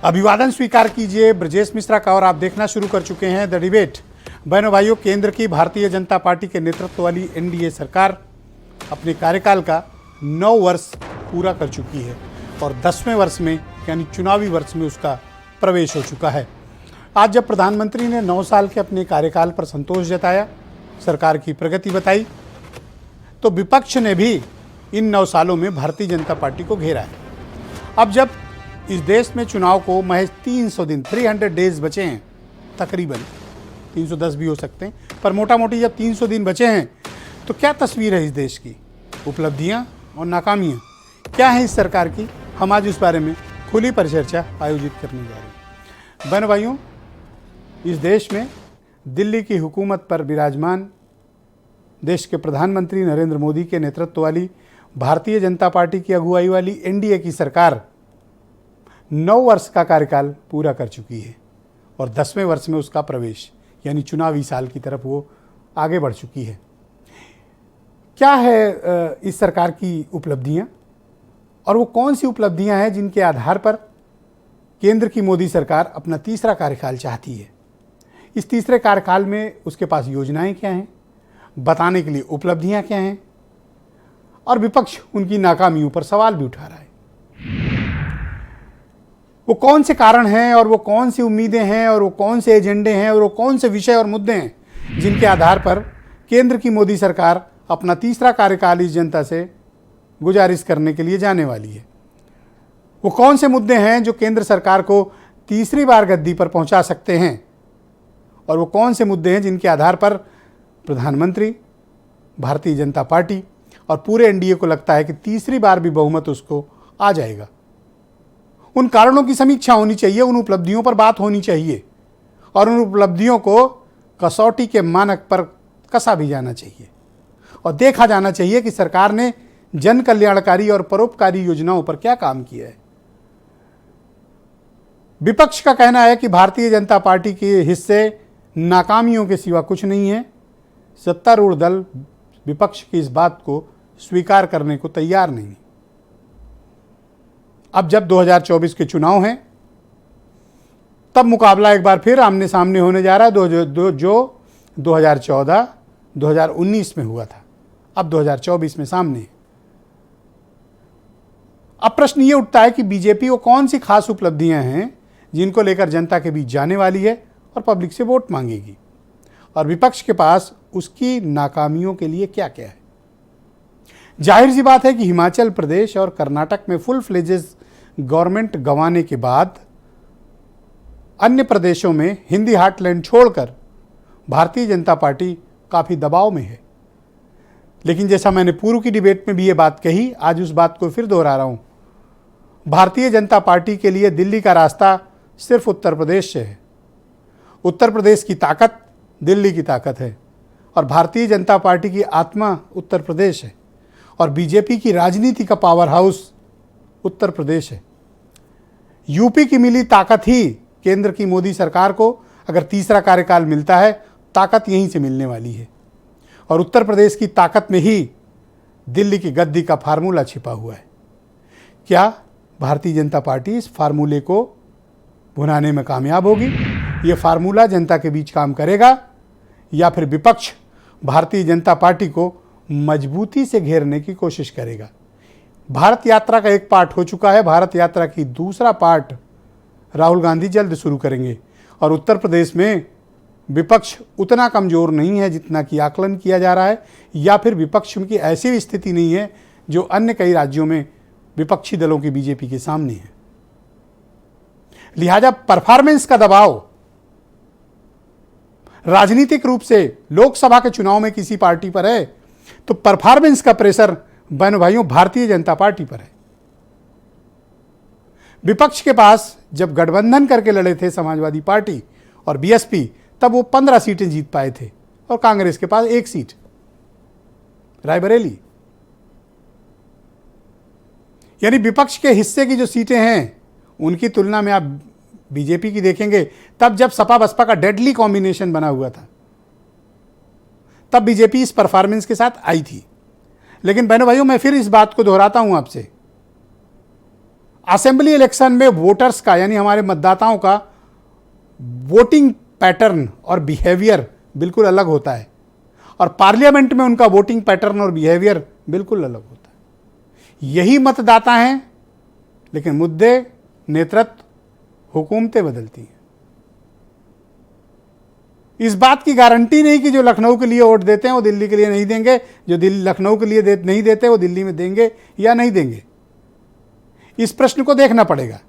अभिवादन स्वीकार कीजिए ब्रजेश मिश्रा का और आप देखना शुरू कर चुके हैं द डिबेट। बहनों भाइयों, केंद्र की भारतीय जनता पार्टी के नेतृत्व वाली एनडीए सरकार अपने कार्यकाल का 9 वर्ष पूरा कर चुकी है और 10वें वर्ष में यानी चुनावी वर्ष में उसका प्रवेश हो चुका है। आज जब प्रधानमंत्री ने 9 साल के अपने कार्यकाल पर संतोष जताया, सरकार की प्रगति बताई, तो विपक्ष ने भी इन 9 सालों में भारतीय जनता पार्टी को घेरा है। अब जब इस देश में चुनाव को महज 300 दिन 300 डेज बचे हैं, तकरीबन 310 भी हो सकते हैं, पर मोटा मोटी जब 300 दिन बचे हैं तो क्या तस्वीर है इस देश की? उपलब्धियां और नाकामियां क्या हैं इस सरकार की? हम आज उस बारे में खुली परिचर्चा आयोजित करने जा रहे हैं। बहनों भाइयों, इस देश में दिल्ली की हुकूमत पर विराजमान देश के प्रधानमंत्री नरेंद्र मोदी के नेतृत्व वाली भारतीय जनता पार्टी की अगुवाई वाली एनडीए की सरकार 9 वर्ष का कार्यकाल पूरा कर चुकी है और 10वें वर्ष में उसका प्रवेश यानी चुनावी साल की तरफ वो आगे बढ़ चुकी है। क्या है इस सरकार की उपलब्धियां और वो कौन सी उपलब्धियां हैं जिनके आधार पर केंद्र की मोदी सरकार अपना तीसरा कार्यकाल चाहती है? इस तीसरे कार्यकाल में उसके पास योजनाएं क्या हैं, बताने के लिए उपलब्धियां क्या हैं, और विपक्ष उनकी नाकामियों पर सवाल भी उठा रहा है। वो कौन से कारण हैं और वो कौन सी उम्मीदें हैं और वो कौन से एजेंडे हैं और वो कौन से विषय और मुद्दे हैं जिनके आधार पर केंद्र की मोदी सरकार अपना तीसरा कार्यकाल इस जनता से गुजारिश करने के लिए जाने वाली है। वो कौन से मुद्दे हैं जो केंद्र सरकार को तीसरी बार गद्दी पर पहुंचा सकते हैं और वो कौन से मुद्दे हैं जिनके आधार पर प्रधानमंत्री, भारतीय जनता पार्टी और पूरे एनडीए को लगता है कि तीसरी बार भी बहुमत उसको आ जाएगा। उन कारणों की समीक्षा होनी चाहिए, उन उपलब्धियों पर बात होनी चाहिए और उन उपलब्धियों को कसौटी के मानक पर कसा भी जाना चाहिए और देखा जाना चाहिए कि सरकार ने जन कल्याणकारी और परोपकारी योजनाओं पर क्या काम किया है। विपक्ष का कहना है कि भारतीय जनता पार्टी के हिस्से नाकामियों के सिवा कुछ नहीं है। सत्तारूढ़ दल विपक्ष की इस बात को स्वीकार करने को तैयार नहीं। अब जब 2024 के चुनाव हैं, तब मुकाबला एक बार फिर आमने सामने होने जा रहा है जो 2014, 2019 में हुआ था, अब 2024 में सामने है। अब प्रश्न ये उठता है कि बीजेपी को कौन सी खास उपलब्धियां हैं जिनको लेकर जनता के बीच जाने वाली है और पब्लिक से वोट मांगेगी, और विपक्ष के पास उसकी नाकामियों के लिए क्या क्या है। जाहिर सी बात है कि हिमाचल प्रदेश और कर्नाटक में फुल फ्लेजेज गवर्नमेंट गंवाने के बाद अन्य प्रदेशों में हिंदी हार्टलैंड छोड़कर भारतीय जनता पार्टी काफ़ी दबाव में है। लेकिन जैसा मैंने पूर्व की डिबेट में भी ये बात कही, आज उस बात को फिर दोहरा रहा हूँ। भारतीय जनता पार्टी के लिए दिल्ली का रास्ता सिर्फ उत्तर प्रदेश से है। उत्तर प्रदेश की ताकत दिल्ली की ताकत है और भारतीय जनता पार्टी की आत्मा उत्तर प्रदेश है और बीजेपी की राजनीति का पावर हाउस उत्तर प्रदेश है। यूपी की मिली ताकत ही केंद्र की मोदी सरकार को अगर तीसरा कार्यकाल मिलता है, ताकत यहीं से मिलने वाली है और उत्तर प्रदेश की ताकत में ही दिल्ली की गद्दी का फार्मूला छिपा हुआ है। क्या भारतीय जनता पार्टी इस फार्मूले को भुनाने में कामयाब होगी? ये फार्मूला जनता के बीच काम करेगा या फिर विपक्ष भारतीय जनता पार्टी को मजबूती से घेरने की कोशिश करेगा? भारत यात्रा का एक पार्ट हो चुका है, भारत यात्रा की दूसरा पार्ट राहुल गांधी जल्द शुरू करेंगे और उत्तर प्रदेश में विपक्ष उतना कमज़ोर नहीं है जितना कि आकलन किया जा रहा है, या फिर विपक्ष की ऐसी स्थिति नहीं है जो अन्य कई राज्यों में विपक्षी दलों की बीजेपी के सामने है। लिहाजा परफॉर्मेंस का दबाव राजनीतिक रूप से लोकसभा के चुनाव में किसी पार्टी पर है तो परफॉर्मेंस का प्रेशर बहनों भाइयों भारतीय जनता पार्टी पर है। विपक्ष के पास जब गठबंधन करके लड़े थे समाजवादी पार्टी और बीएसपी, तब वो 15 सीटें जीत पाए थे और कांग्रेस के पास 1 सीट, रायबरेली। यानी विपक्ष के हिस्से की जो सीटें हैं उनकी तुलना में आप बीजेपी की देखेंगे, तब जब सपा बसपा का डेडली कॉम्बिनेशन बना हुआ था तब बीजेपी इस परफॉर्मेंस के साथ आई थी। लेकिन बहनों भाइयों, मैं फिर इस बात को दोहराता हूं आपसे, असेंबली इलेक्शन में वोटर्स का यानी हमारे मतदाताओं का वोटिंग पैटर्न और बिहेवियर बिल्कुल अलग होता है और पार्लियामेंट में उनका वोटिंग पैटर्न और बिहेवियर बिल्कुल अलग होता है। यही मतदाता हैं, लेकिन मुद्दे, नेतृत्व, हुकूमतें बदलती हैं। इस बात की गारंटी नहीं कि जो लखनऊ के लिए वोट देते हैं वो दिल्ली के लिए नहीं देंगे, जो लखनऊ के लिए नहीं देते वो दिल्ली में देंगे या नहीं देंगे। इस प्रश्न को देखना पड़ेगा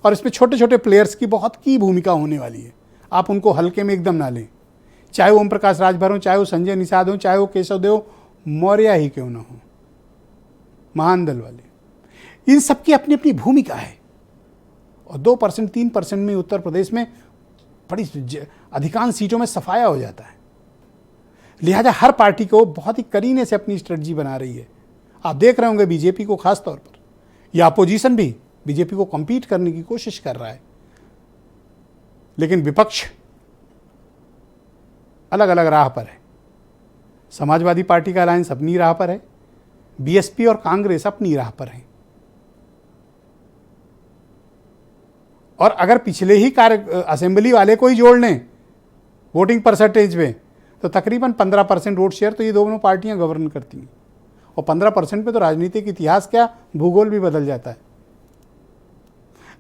और इसमें छोटे छोटे प्लेयर्स की बहुत की भूमिका होने वाली है। आप उनको हल्के में एकदम ना लें, चाहे वो ओम प्रकाश राजभर हो, चाहे वो संजय निषाद हो, चाहे वो केशवदेव मौर्य ही क्यों ना हो, महान दल वाले, इन सबकी अपनी अपनी भूमिका है। और 2% 3% में उत्तर प्रदेश में बड़ी अधिकांश सीटों में सफाया हो जाता है। लिहाजा हर पार्टी को बहुत ही करीने से अपनी स्ट्रेटजी बना रही है। आप देख रहे होंगे बीजेपी को खास तौर पर, या अपोजिशन भी बीजेपी को कम्पीट करने की कोशिश कर रहा है, लेकिन विपक्ष अलग अलग राह पर है। समाजवादी पार्टी का अलायंस अपनी राह पर है, बीएसपी और कांग्रेस अपनी राह पर है। और अगर पिछले ही असेंबली वाले को ही जोड़ लें वोटिंग परसेंटेज में, तो तकरीबन 15% वोट शेयर तो ये दोनों पार्टियां गवर्न करती हैं। और 15% पे तो राजनीतिक इतिहास क्या, भूगोल भी बदल जाता है।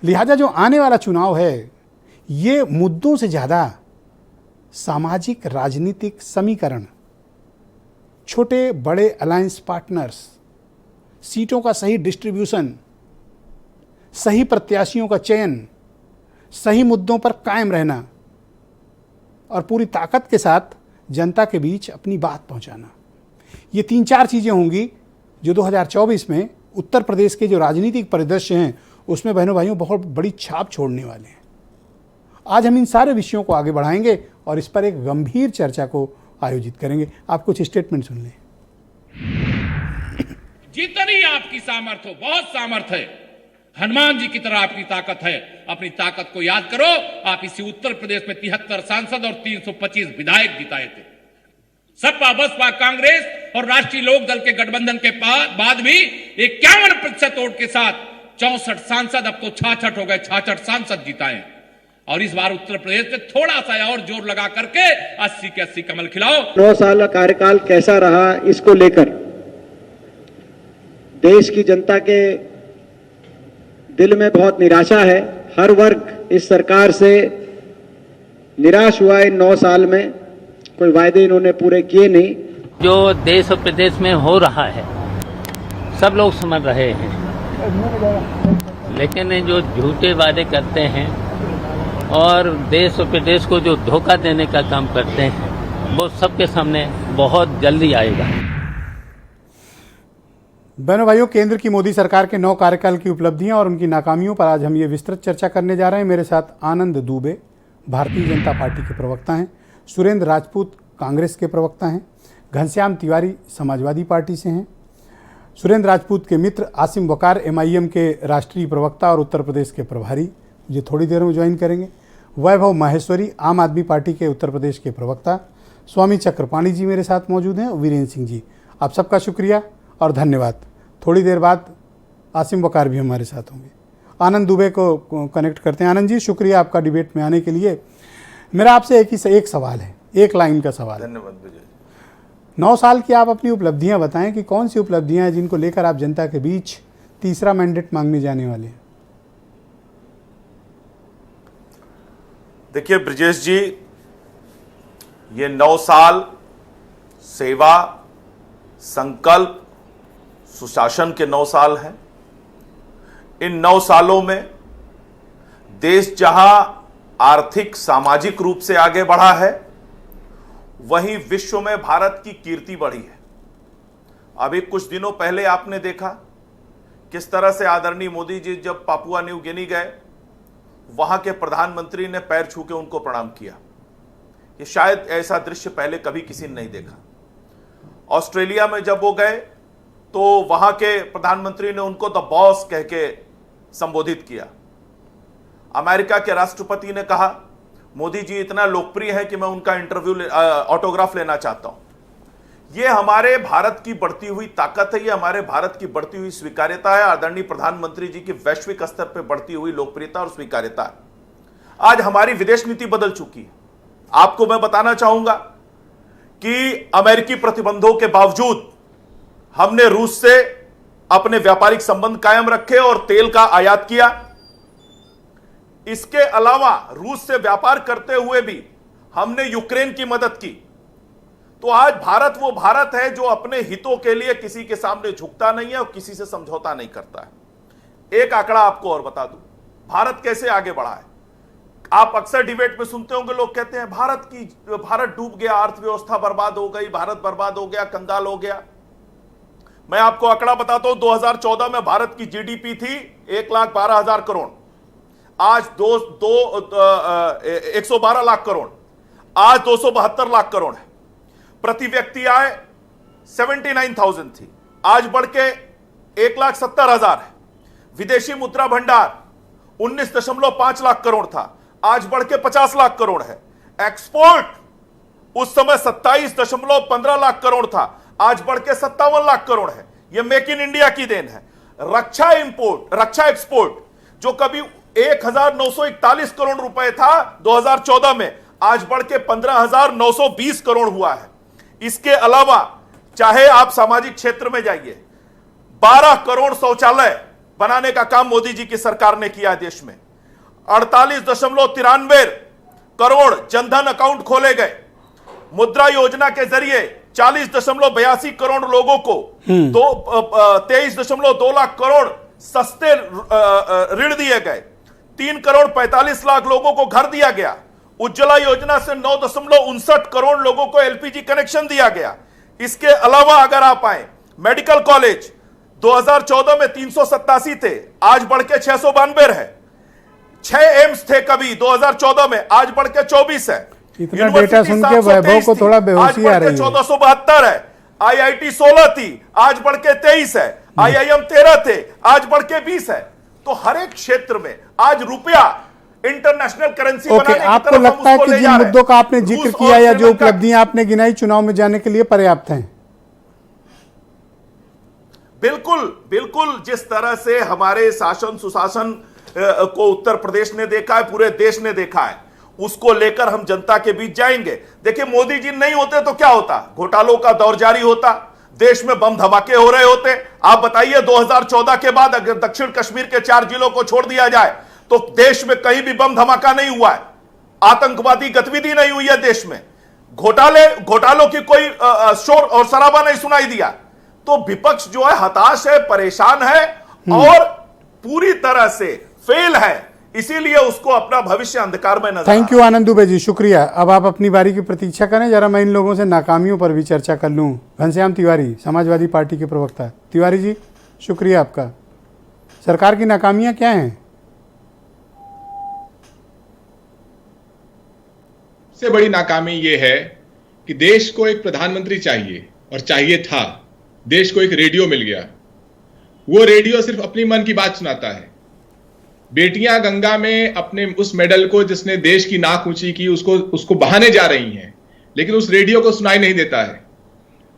लिहाजा जो आने वाला चुनाव है ये मुद्दों से ज़्यादा सामाजिक राजनीतिक समीकरण, छोटे बड़े अलायंस पार्टनर्स, सीटों का सही डिस्ट्रीब्यूशन, सही प्रत्याशियों का चयन, सही मुद्दों पर कायम रहना और पूरी ताकत के साथ जनता के बीच अपनी बात पहुंचाना, ये 3-4 चीज़ें होंगी जो 2024 में उत्तर प्रदेश के जो राजनीतिक परिदृश्य हैं उसमें बहनों भाइयों बहुत बड़ी छाप छोड़ने वाले हैं। आज हम इन सारे विषयों को आगे बढ़ाएंगे और इस पर एक गंभीर चर्चा को आयोजित करेंगे। आप कुछ स्टेटमेंट सुन लें। जितनी आपकी सामर्थ्य हो, बहुत सामर्थ्य है, हनुमान जी की तरह आपकी ताकत है। अपनी ताकत को याद करो। आप इसी उत्तर प्रदेश में 73 सांसद और 325 विधायक जिताए थे। सपा बसपा कांग्रेस और राष्ट्रीय लोक दल के गठबंधन के बाद भी 51% वोट के साथ 64 सांसद, अब तो 66 हो गए, 66 सांसद जिताए। और इस बार उत्तर प्रदेश में थोड़ा सा और जोर लगा करके 80 के 80 कमल खिलाओ। 9 साल का कार्यकाल कैसा रहा, इसको लेकर देश की जनता के दिल में बहुत निराशा है। हर वर्ग इस सरकार से निराश हुआ है। 9 साल में कोई वायदे इन्होंने पूरे किए नहीं। जो देश और प्रदेश में हो रहा है सब लोग समझ रहे हैं, लेकिन जो झूठे वादे करते हैं और देश और प्रदेश को जो धोखा देने का काम करते हैं वो सबके सामने बहुत जल्दी आएगा। बहनों भाइयों, केंद्र की मोदी सरकार के 9 कार्यकाल की उपलब्धियां और उनकी नाकामियों पर आज हम ये विस्तृत चर्चा करने जा रहे हैं। मेरे साथ आनंद दुबे भारतीय जनता पार्टी के प्रवक्ता हैं, सुरेंद्र राजपूत कांग्रेस के प्रवक्ता हैं, घनश्याम तिवारी समाजवादी पार्टी से हैं, सुरेंद्र राजपूत के मित्र आसिम वकार एमआईएम के राष्ट्रीय प्रवक्ता और उत्तर प्रदेश के प्रभारी, जो थोड़ी देर में ज्वाइन करेंगे, वैभव माहेश्वरी आम आदमी पार्टी के उत्तर प्रदेश के प्रवक्ता, स्वामी चक्रपाणी जी मेरे साथ मौजूद हैं, वीरेंद्र सिंह जी। आप सबका शुक्रिया और धन्यवाद। थोड़ी देर बाद आसिम वकार भी हमारे साथ होंगे। आनंद दुबे को कनेक्ट करते हैं। आनंद जी, शुक्रिया आपका डिबेट में आने के लिए। मेरा आपसे एक सवाल है, एक लाइन का सवाल। धन्यवाद विजय। 9 साल की आप अपनी उपलब्धियां बताएं कि कौन सी उपलब्धियां हैं जिनको लेकर आप जनता के बीच तीसरा मैंडेट मांगने जाने वाले हैं। देखिए ब्रजेश जी, ये 9 साल सेवा, संकल्प, सुशासन के 9 साल हैं। इन 9 सालों में देश जहां आर्थिक सामाजिक रूप से आगे बढ़ा है, वहीं विश्व में भारत की कीर्ति बढ़ी है। अभी कुछ दिनों पहले आपने देखा किस तरह से आदरणीय मोदी जी जब पापुआ न्यू गिनी गए, वहां के प्रधानमंत्री ने पैर छू के उनको प्रणाम किया। ये शायद ऐसा दृश्य पहले कभी किसी ने नहीं देखा। ऑस्ट्रेलिया में जब वो गए तो वहां के प्रधानमंत्री ने उनको द बॉस कह के संबोधित किया। अमेरिका के राष्ट्रपति ने कहा मोदी जी इतना लोकप्रिय है कि मैं उनका ऑटोग्राफ लेना चाहता हूं। यह हमारे भारत की बढ़ती हुई ताकत है, यह हमारे भारत की बढ़ती हुई स्वीकार्यता है, आदरणीय प्रधानमंत्री जी की वैश्विक स्तर पर बढ़ती हुई लोकप्रियता और स्वीकार्यता है। आज हमारी विदेश नीति बदल चुकी है। आपको मैं बताना चाहूंगा कि अमेरिकी प्रतिबंधों के बावजूद हमने रूस से अपने व्यापारिक संबंध कायम रखे और तेल का आयात किया। इसके अलावा रूस से व्यापार करते हुए भी हमने यूक्रेन की मदद की। तो आज भारत वो भारत है जो अपने हितों के लिए किसी के सामने झुकता नहीं है और किसी से समझौता नहीं करता है। एक आंकड़ा आपको और बता दूं, भारत कैसे आगे बढ़ा है। आप अक्सर डिबेट में सुनते होंगे, लोग कहते हैं भारत डूब गया, अर्थव्यवस्था बर्बाद हो गई, भारत बर्बाद हो गया, कंगाल हो गया। मैं आपको आंकड़ा बताता हूं, 2014 में भारत की जीडीपी थी 1,12,000 करोड़, आज 112 लाख करोड़, आज 272 लाख करोड़ है। प्रति व्यक्ति आय 79,000 थी, आज बढ़ के 1,70,000 है। विदेशी मुद्रा भंडार 19.5 लाख करोड़ था, आज बढ़ के 50 लाख करोड़ है। एक्सपोर्ट उस समय 27.15 लाख करोड़ था, आज बढ़ के 57 लाख करोड़ है। यह मेक इन इंडिया की देन है। रक्षा एक्सपोर्ट जो कभी 1,941 करोड़ रुपए था 2014 में, आज बढ़ के 15,920 करोड़ हुआ है। इसके अलावा चाहे आप सामाजिक क्षेत्र में जाइए, 12 करोड़ शौचालय बनाने का काम मोदी जी की सरकार ने किया। देश में 48.93 करोड़ जनधन अकाउंट खोले गए। मुद्रा योजना के जरिए 40.82 करोड़ लोगों को 23.2 लाख करोड़ सस्ते ऋण दिए गए। 3 करोड़ 45 लाख लोगों को घर दिया गया। उज्ज्वला योजना से 9.59 करोड़ लोगों को एलपीजी कनेक्शन दिया गया। इसके अलावा अगर आप आए, मेडिकल कॉलेज 2014 में 387 थे, आज बढ़ के 692 है। 6 एम्स थे कभी 2014 में, आज बढ़ के 24 है। इतना डेटा सुन के वैभव को थोड़ा बेहोशी आ रही है। 1472 है। आईआईटी 16 थी, आज बढ़ के 23 है। आईआईएम 13 थे, आज बढ़ के 20 है। तो हर एक क्षेत्र में आज रुपया इंटरनेशनल करेंसी बनाने की तरफ आपको लगता है कि जिन मुद्दों का आपने जिक्र किया या जो उपलब्धियां आपने गिनाई चुनाव में जाने के लिए पर्याप्त हैं? बिल्कुल जिस तरह से हमारे शासन सुशासन को उत्तर प्रदेश ने देखा है, पूरे देश ने देखा है, उसको लेकर हम जनता के बीच जाएंगे। देखिए, मोदी जी नहीं होते तो क्या होता? घोटालों का दौर जारी होता, देश में बम धमाके हो रहे होते। आप बताइए 2014 के बाद अगर दक्षिण कश्मीर के 4 जिलों को छोड़ दिया जाए तो देश में कहीं भी बम धमाका नहीं हुआ है, आतंकवादी गतिविधि नहीं हुई है देश में, घोटालों की कोई शोर और शराबा नहीं सुनाई दिया। तो विपक्ष जो है हताश है, परेशान है और पूरी तरह से फेल है। इसीलिए उसको अपना भविष्य अंधकार में नजर। थैंक यू आनंद दुबे जी, शुक्रिया। अब आप अपनी बारी की प्रतीक्षा करें, जरा मैं इन लोगों से नाकामियों पर भी चर्चा कर लूं। घनश्याम तिवारी, समाजवादी पार्टी के प्रवक्ता। तिवारी जी, शुक्रिया आपका। सरकार की नाकामियां क्या हैं? सबसे बड़ी नाकामी यह है कि देश को एक प्रधानमंत्री चाहिए और चाहिए था। देश को एक रेडियो मिल गया, वो रेडियो सिर्फ अपनी मन की बात सुनाता है। बेटियां गंगा में अपने उस मेडल को जिसने देश की नाक ऊंची की उसको बहाने जा रही हैं, लेकिन उस रेडियो को सुनाई नहीं देता है।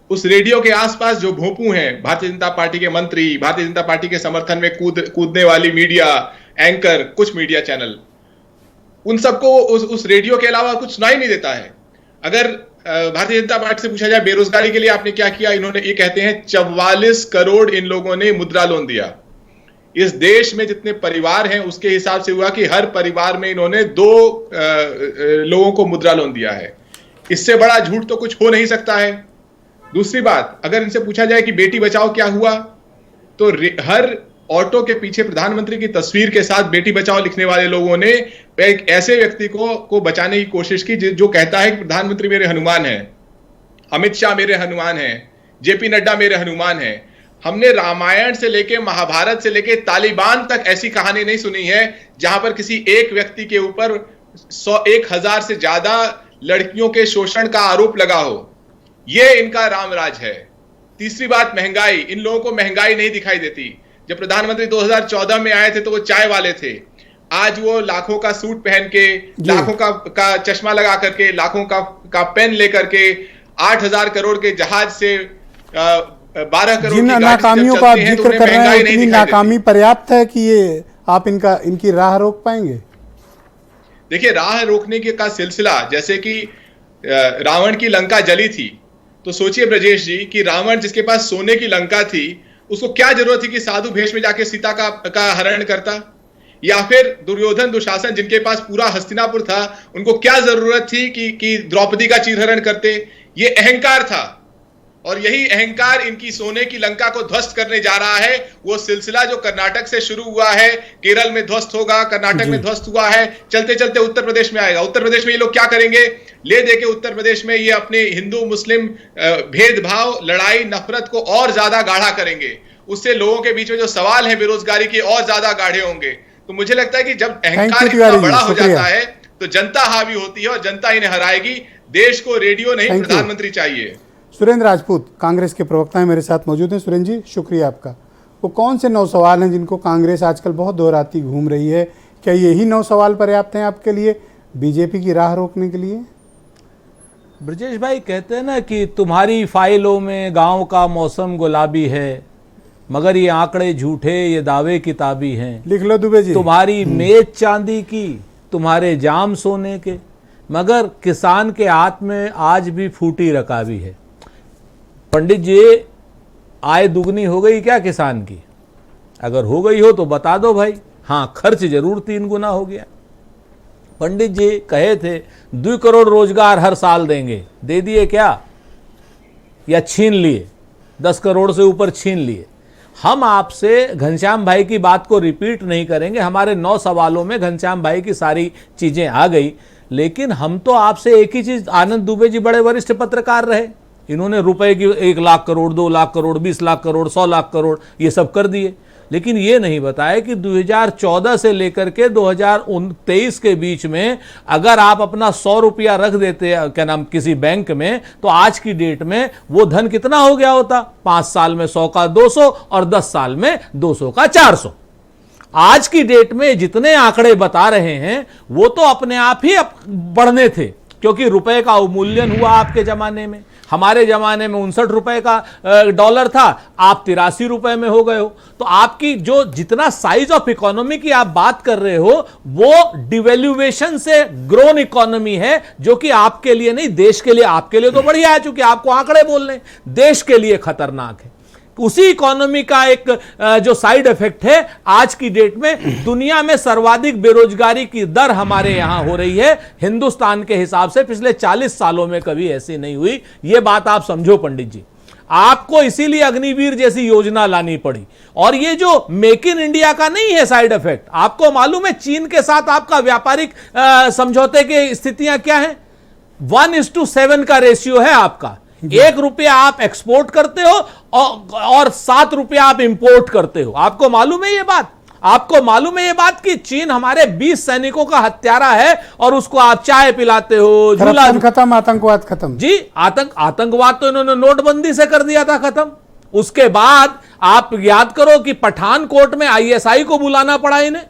उस रेडियो के आसपास जो भोंपू हैं, भारतीय जनता पार्टी के मंत्री, भारतीय जनता पार्टी के समर्थन में कूदने वाली मीडिया एंकर, कुछ मीडिया चैनल, उन सबको उस रेडियो के अलावा कुछ सुनाई नहीं देता है। अगर भारतीय जनता पार्टी से पूछा जाए बेरोजगारी के लिए आपने क्या किया, इन्होंने ये कहते हैं 44 करोड़ इन लोगों ने मुद्रा लोन दिया। इस देश में जितने परिवार हैं उसके हिसाब से हुआ कि हर परिवार में इन्होंने 2 लोगों को मुद्रा लोन दिया है। इससे बड़ा झूठ तो कुछ हो नहीं सकता है। दूसरी बात, अगर इनसे पूछा जाए कि बेटी बचाओ क्या हुआ, तो हर ऑटो के पीछे प्रधानमंत्री की तस्वीर के साथ बेटी बचाओ लिखने वाले लोगों ने एक ऐसे व्यक्ति को बचाने की कोशिश की जो कहता है कि प्रधानमंत्री मेरे हनुमान है, अमित शाह मेरे हनुमान है, जेपी नड्डा मेरे हनुमान है। हमने रामायण से लेके महाभारत से लेके तालिबान तक ऐसी कहानी नहीं सुनी है जहां पर किसी एक व्यक्ति के ऊपर 1,000 से ज्यादा लड़कियों के शोषण का आरोप लगा हो। यह इनका रामराज है। तीसरी बात, महंगाई। इन लोगों को महंगाई नहीं दिखाई देती। जब प्रधानमंत्री 2014 में आए थे तो वो चाय वाले थे, आज वो लाखों का सूट पहन के, लाखों का चश्मा लगा करके, लाखों का पेन लेकर के 8,000 करोड़ के जहाज से 12 करोड़ जिन की नाकामियों का आप गाड़ी से जिक्र कर रहे हैं, इतनी नाकामी पर्याप्त है कि ये आप इनकी राह रोक पाएंगे? देखिए, राह रोकने का सिलसिला, जैसे कि रावण की लंका जली थी, तो सोचिए ब्रजेश जी कि रावण जिसके पास सोने की लंका थी, उसको क्या जरूरत थी कि साधु भेष में जाके सीता का हरण करता? या फिर दुर्योधन दुशासन जिनके पास पूरा हस्तिनापुर था, उनको क्या जरूरत थी कि द्रौपदी का चीरहरण करते? ये अहंकार था, और यही अहंकार इनकी सोने की लंका को ध्वस्त करने जा रहा है। वो सिलसिला जो कर्नाटक से शुरू हुआ है, केरल में ध्वस्त होगा, कर्नाटक में ध्वस्त हुआ है, चलते चलते उत्तर प्रदेश में आएगा। उत्तर प्रदेश में ये लोग क्या करेंगे? ले दे के उत्तर प्रदेश में ये अपने हिंदू मुस्लिम भेदभाव, लड़ाई, नफरत को और ज्यादा गाढ़ा करेंगे। उससे लोगों के बीच में जो सवाल है बेरोजगारी के, और ज्यादा गाढ़े होंगे। तो मुझे लगता है कि जब अहंकार इतना बड़ा हो जाता है तो जनता हावी होती है, और जनता इन्हें हराएगी। देश को रेडियो नहीं, प्रधानमंत्री चाहिए। सुरेंद्र राजपूत कांग्रेस के प्रवक्ता हैं, मेरे साथ मौजूद हैं। सुरेंद्र जी, शुक्रिया आपका। वो कौन से 9 सवाल हैं जिनको कांग्रेस आजकल बहुत दोहराती घूम रही है? क्या यही 9 सवाल पर्याप्त हैं आपके लिए बीजेपी की राह रोकने के लिए? ब्रजेश भाई, कहते हैं ना कि तुम्हारी फाइलों में गांव का मौसम गुलाबी है, मगर ये आंकड़े झूठे, ये दावे किताबी हैं। लिख लो दुबे जी। तुम्हारी मेज चांदी की, तुम्हारे जाम सोने के, मगर किसान के हाथ में आज भी फूटी रकाबी है। पंडित जी, आय दुगनी हो गई क्या किसान की? अगर हो गई हो तो बता दो भाई। हाँ, खर्च जरूर 3 गुना हो गया। पंडित जी कहे थे 2 करोड़ रोजगार हर साल देंगे, दे दिए क्या? या छीन लिए? 10 करोड़ से ऊपर छीन लिए। हम आपसे घनश्याम भाई की बात को रिपीट नहीं करेंगे, हमारे 9 सवालों में घनश्याम भाई की सारी चीजें आ गई। लेकिन हम तो आपसे एक ही चीज, आनंद दुबे जी बड़े वरिष्ठ पत्रकार रहे, इन्होंने रुपए की 1 लाख करोड़, 2 लाख करोड़, 20 लाख करोड़, 100 लाख करोड़ ये सब कर दिए। लेकिन ये नहीं बताया कि 2014 से लेकर के 2023 के बीच में अगर आप अपना 100 रुपया रख देते क्या नाम किसी बैंक में, तो आज की डेट में वो धन कितना हो गया होता? 5 साल में 100 का 200 और 10 साल में 200 का 400। आज की डेट में जितने आंकड़े बता रहे हैं वो तो अपने आप ही बढ़ने थे, क्योंकि रुपए का अवमूल्यन हुआ आपके जमाने में। हमारे जमाने में 59 रुपए का डॉलर था, आप 83 रुपए में हो गए हो। तो आपकी जो जितना साइज ऑफ इकोनॉमी की आप बात कर रहे हो, वो डिवेल्युएशन से ग्रोन इकोनॉमी है, जो कि आपके लिए नहीं, देश के लिए। आपके लिए तो बढ़िया है, चूंकि आपको आंकड़े बोलने, देश के लिए खतरनाक है। उसी इकोनॉमी का एक जो साइड इफेक्ट है, आज की डेट में दुनिया में सर्वाधिक बेरोजगारी की दर हमारे यहां हो रही है। हिंदुस्तान के हिसाब से पिछले 40 सालों में कभी ऐसी नहीं हुई। यह बात आप समझो पंडित जी। आपको इसीलिए अग्निवीर जैसी योजना लानी पड़ी। और ये जो मेक इन इंडिया का नहीं है साइड इफेक्ट, आपको मालूम है चीन के साथ आपका व्यापारिक समझौते की स्थितियां क्या है? 1:7 का रेशियो है आपका। 1 रुपया आप एक्सपोर्ट करते हो और 7 रुपया आप इंपोर्ट करते हो। आपको मालूम है ये बात? आपको मालूम है ये बात कि चीन हमारे 20 सैनिकों का हत्यारा है और उसको आप चाय पिलाते हो, झूला खत्म, आतंकवाद खत्म। जी, आतंकवाद तो इन्होंने नोटबंदी से कर दिया था खत्म। उसके बाद आप याद करो कि पठानकोट में ISI को बुलाना पड़ा इन्हें।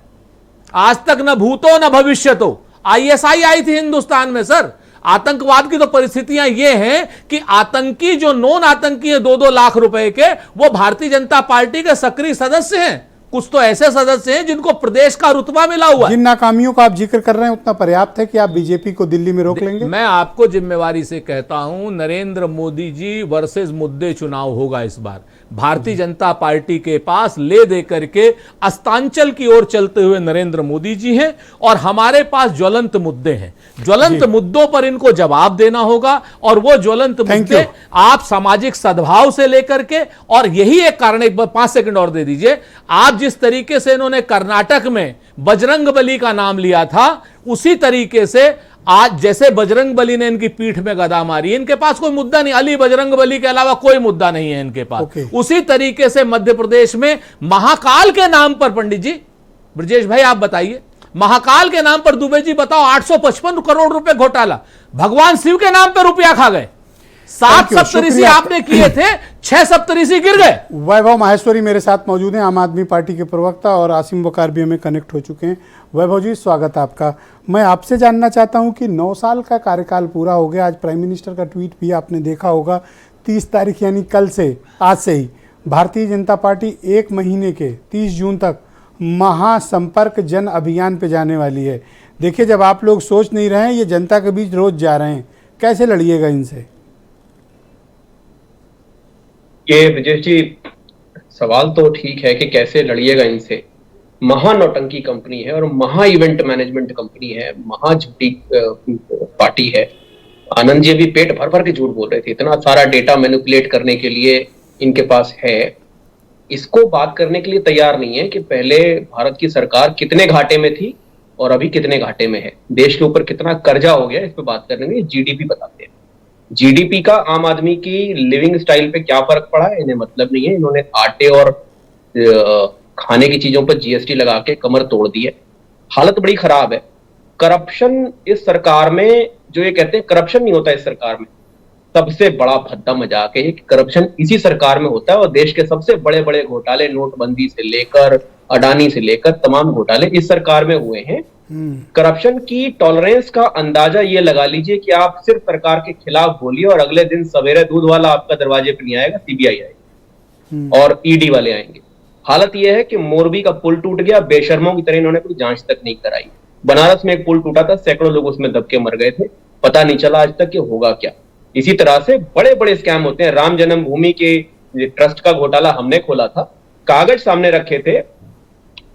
आज तक न भूतो न भविष्य तो ISI आई थी हिंदुस्तान में सर। आतंकवाद की तो परिस्थितियां ये हैं कि आतंकी जो नॉन आतंकी है 2-2 लाख रुपए के, वो भारतीय जनता पार्टी के सक्रिय सदस्य हैं। कुछ तो ऐसे सदस्य हैं जिनको प्रदेश का रुतबा मिला हुआ है। जिन नाकामियों का आप जिक्र कर रहे हैं उतना पर्याप्त है कि आप बीजेपी को दिल्ली में रोक लेंगे? मैं आपको जिम्मेवारी से कहता हूं, नरेंद्र मोदी जी वर्सेस मुद्दे चुनाव होगा इस बार। भारतीय जनता पार्टी के पास ले दे करके अस्तांचल की ओर चलते हुए नरेंद्र मोदी जी हैं और हमारे पास ज्वलंत मुद्दे हैं। ज्वलंत मुद्दों पर इनको जवाब देना होगा और वो ज्वलंत मुद्दे आप सामाजिक सद्भाव से लेकर के, और यही एक कारण, एक 5 सेकंड और दे दीजिए, आप जिस तरीके से इन्होंने कर्नाटक में बजरंगबली का नाम लिया था, उसी तरीके से आज जैसे बजरंगबली ने इनकी पीठ में गदा मारी, इनके पास कोई मुद्दा नहीं, अली बजरंगबली के अलावा कोई मुद्दा नहीं है इनके पास। उसी तरीके से मध्य प्रदेश में महाकाल के नाम पर, पंडित जी, ब्रजेश भाई आप बताइए, महाकाल के नाम पर दुबे जी बताओ 855 करोड़ रुपए घोटाला, भगवान शिव के नाम पर रुपया खा गए, 7 सप्तऋषि आपने किए थे, 6 सप्तऋषि गिर गए। वैभव माहेश्वरी मेरे साथ मौजूद हैं, आम आदमी पार्टी के प्रवक्ता, और आसिम वकार भी हमें कनेक्ट हो चुके हैं। वैभव जी, स्वागत है आपका। मैं आपसे जानना चाहता हूं कि 9 साल का कार्यकाल पूरा हो गया। आज प्राइम मिनिस्टर का ट्वीट भी आपने देखा होगा, 30 तारीख यानी कल से, आज से ही भारतीय जनता पार्टी 1 महीने के 30 जून तक महासंपर्क जन अभियान पे जाने वाली है। देखिए, जब आप लोग सोच नहीं रहे हैं, ये जनता के बीच रोज जा रहे हैं, कैसे लड़िएगा इनसे? ये विजय जी, सवाल तो ठीक है कि कैसे लड़िएगा इनसे। महा नौटंकी कंपनी है और महा इवेंट मैनेजमेंट कंपनी है, महा झूठी पार्टी है। आनंद जी भी पेट भर भर के झूठ बोल रहे थे, इतना सारा डेटा मैनिपुलेट करने के लिए इनके पास है। इसको बात करने के लिए तैयार नहीं है कि पहले भारत की सरकार कितने घाटे में थी और अभी कितने घाटे में है, देश के ऊपर कितना कर्जा हो गया, इस पे बात करने में जीडीपी बताते हैं। जीडीपी का आम आदमी की लिविंग स्टाइल पे क्या फर्क पड़ा है इन्हें मतलब नहीं है। इन्होंने आटे और खाने की चीजों पर जीएसटी लगा के कमर तोड़ दी है। हालत बड़ी खराब है। करप्शन इस सरकार में, जो ये कहते हैं करप्शन नहीं होता इस सरकार में, सबसे बड़ा भद्दा मजाक है कि करप्शन इसी सरकार में होता है। और देश के सबसे बड़े बड़े घोटाले, नोटबंदी से लेकर अडानी से लेकर तमाम घोटाले इस सरकार में हुए हैं। करप्शन की टॉलरेंस का अंदाजा ये लगा लीजिए कि आप सिर्फ सरकार के खिलाफ बोलिए और अगले दिन सवेरे दूध वाला आपका दरवाजे पे नहीं आएगा, सीबीआई आएगी और ईडी वाले आएंगे। हालत यह है कि मोरबी का पुल टूट गया, बेशर्मों की तरह इन्होंने कोई जांच तक नहीं कराई। बनारस में एक पुल टूटा था, सैकड़ों लोग उसमें दबके मर गए थे, पता नहीं चला आज तक कि होगा क्या। इसी तरह से बड़े बड़े स्कैम होते हैं। राम जन्मभूमि के ट्रस्ट का घोटाला हमने खोला था, कागज सामने रखे थे,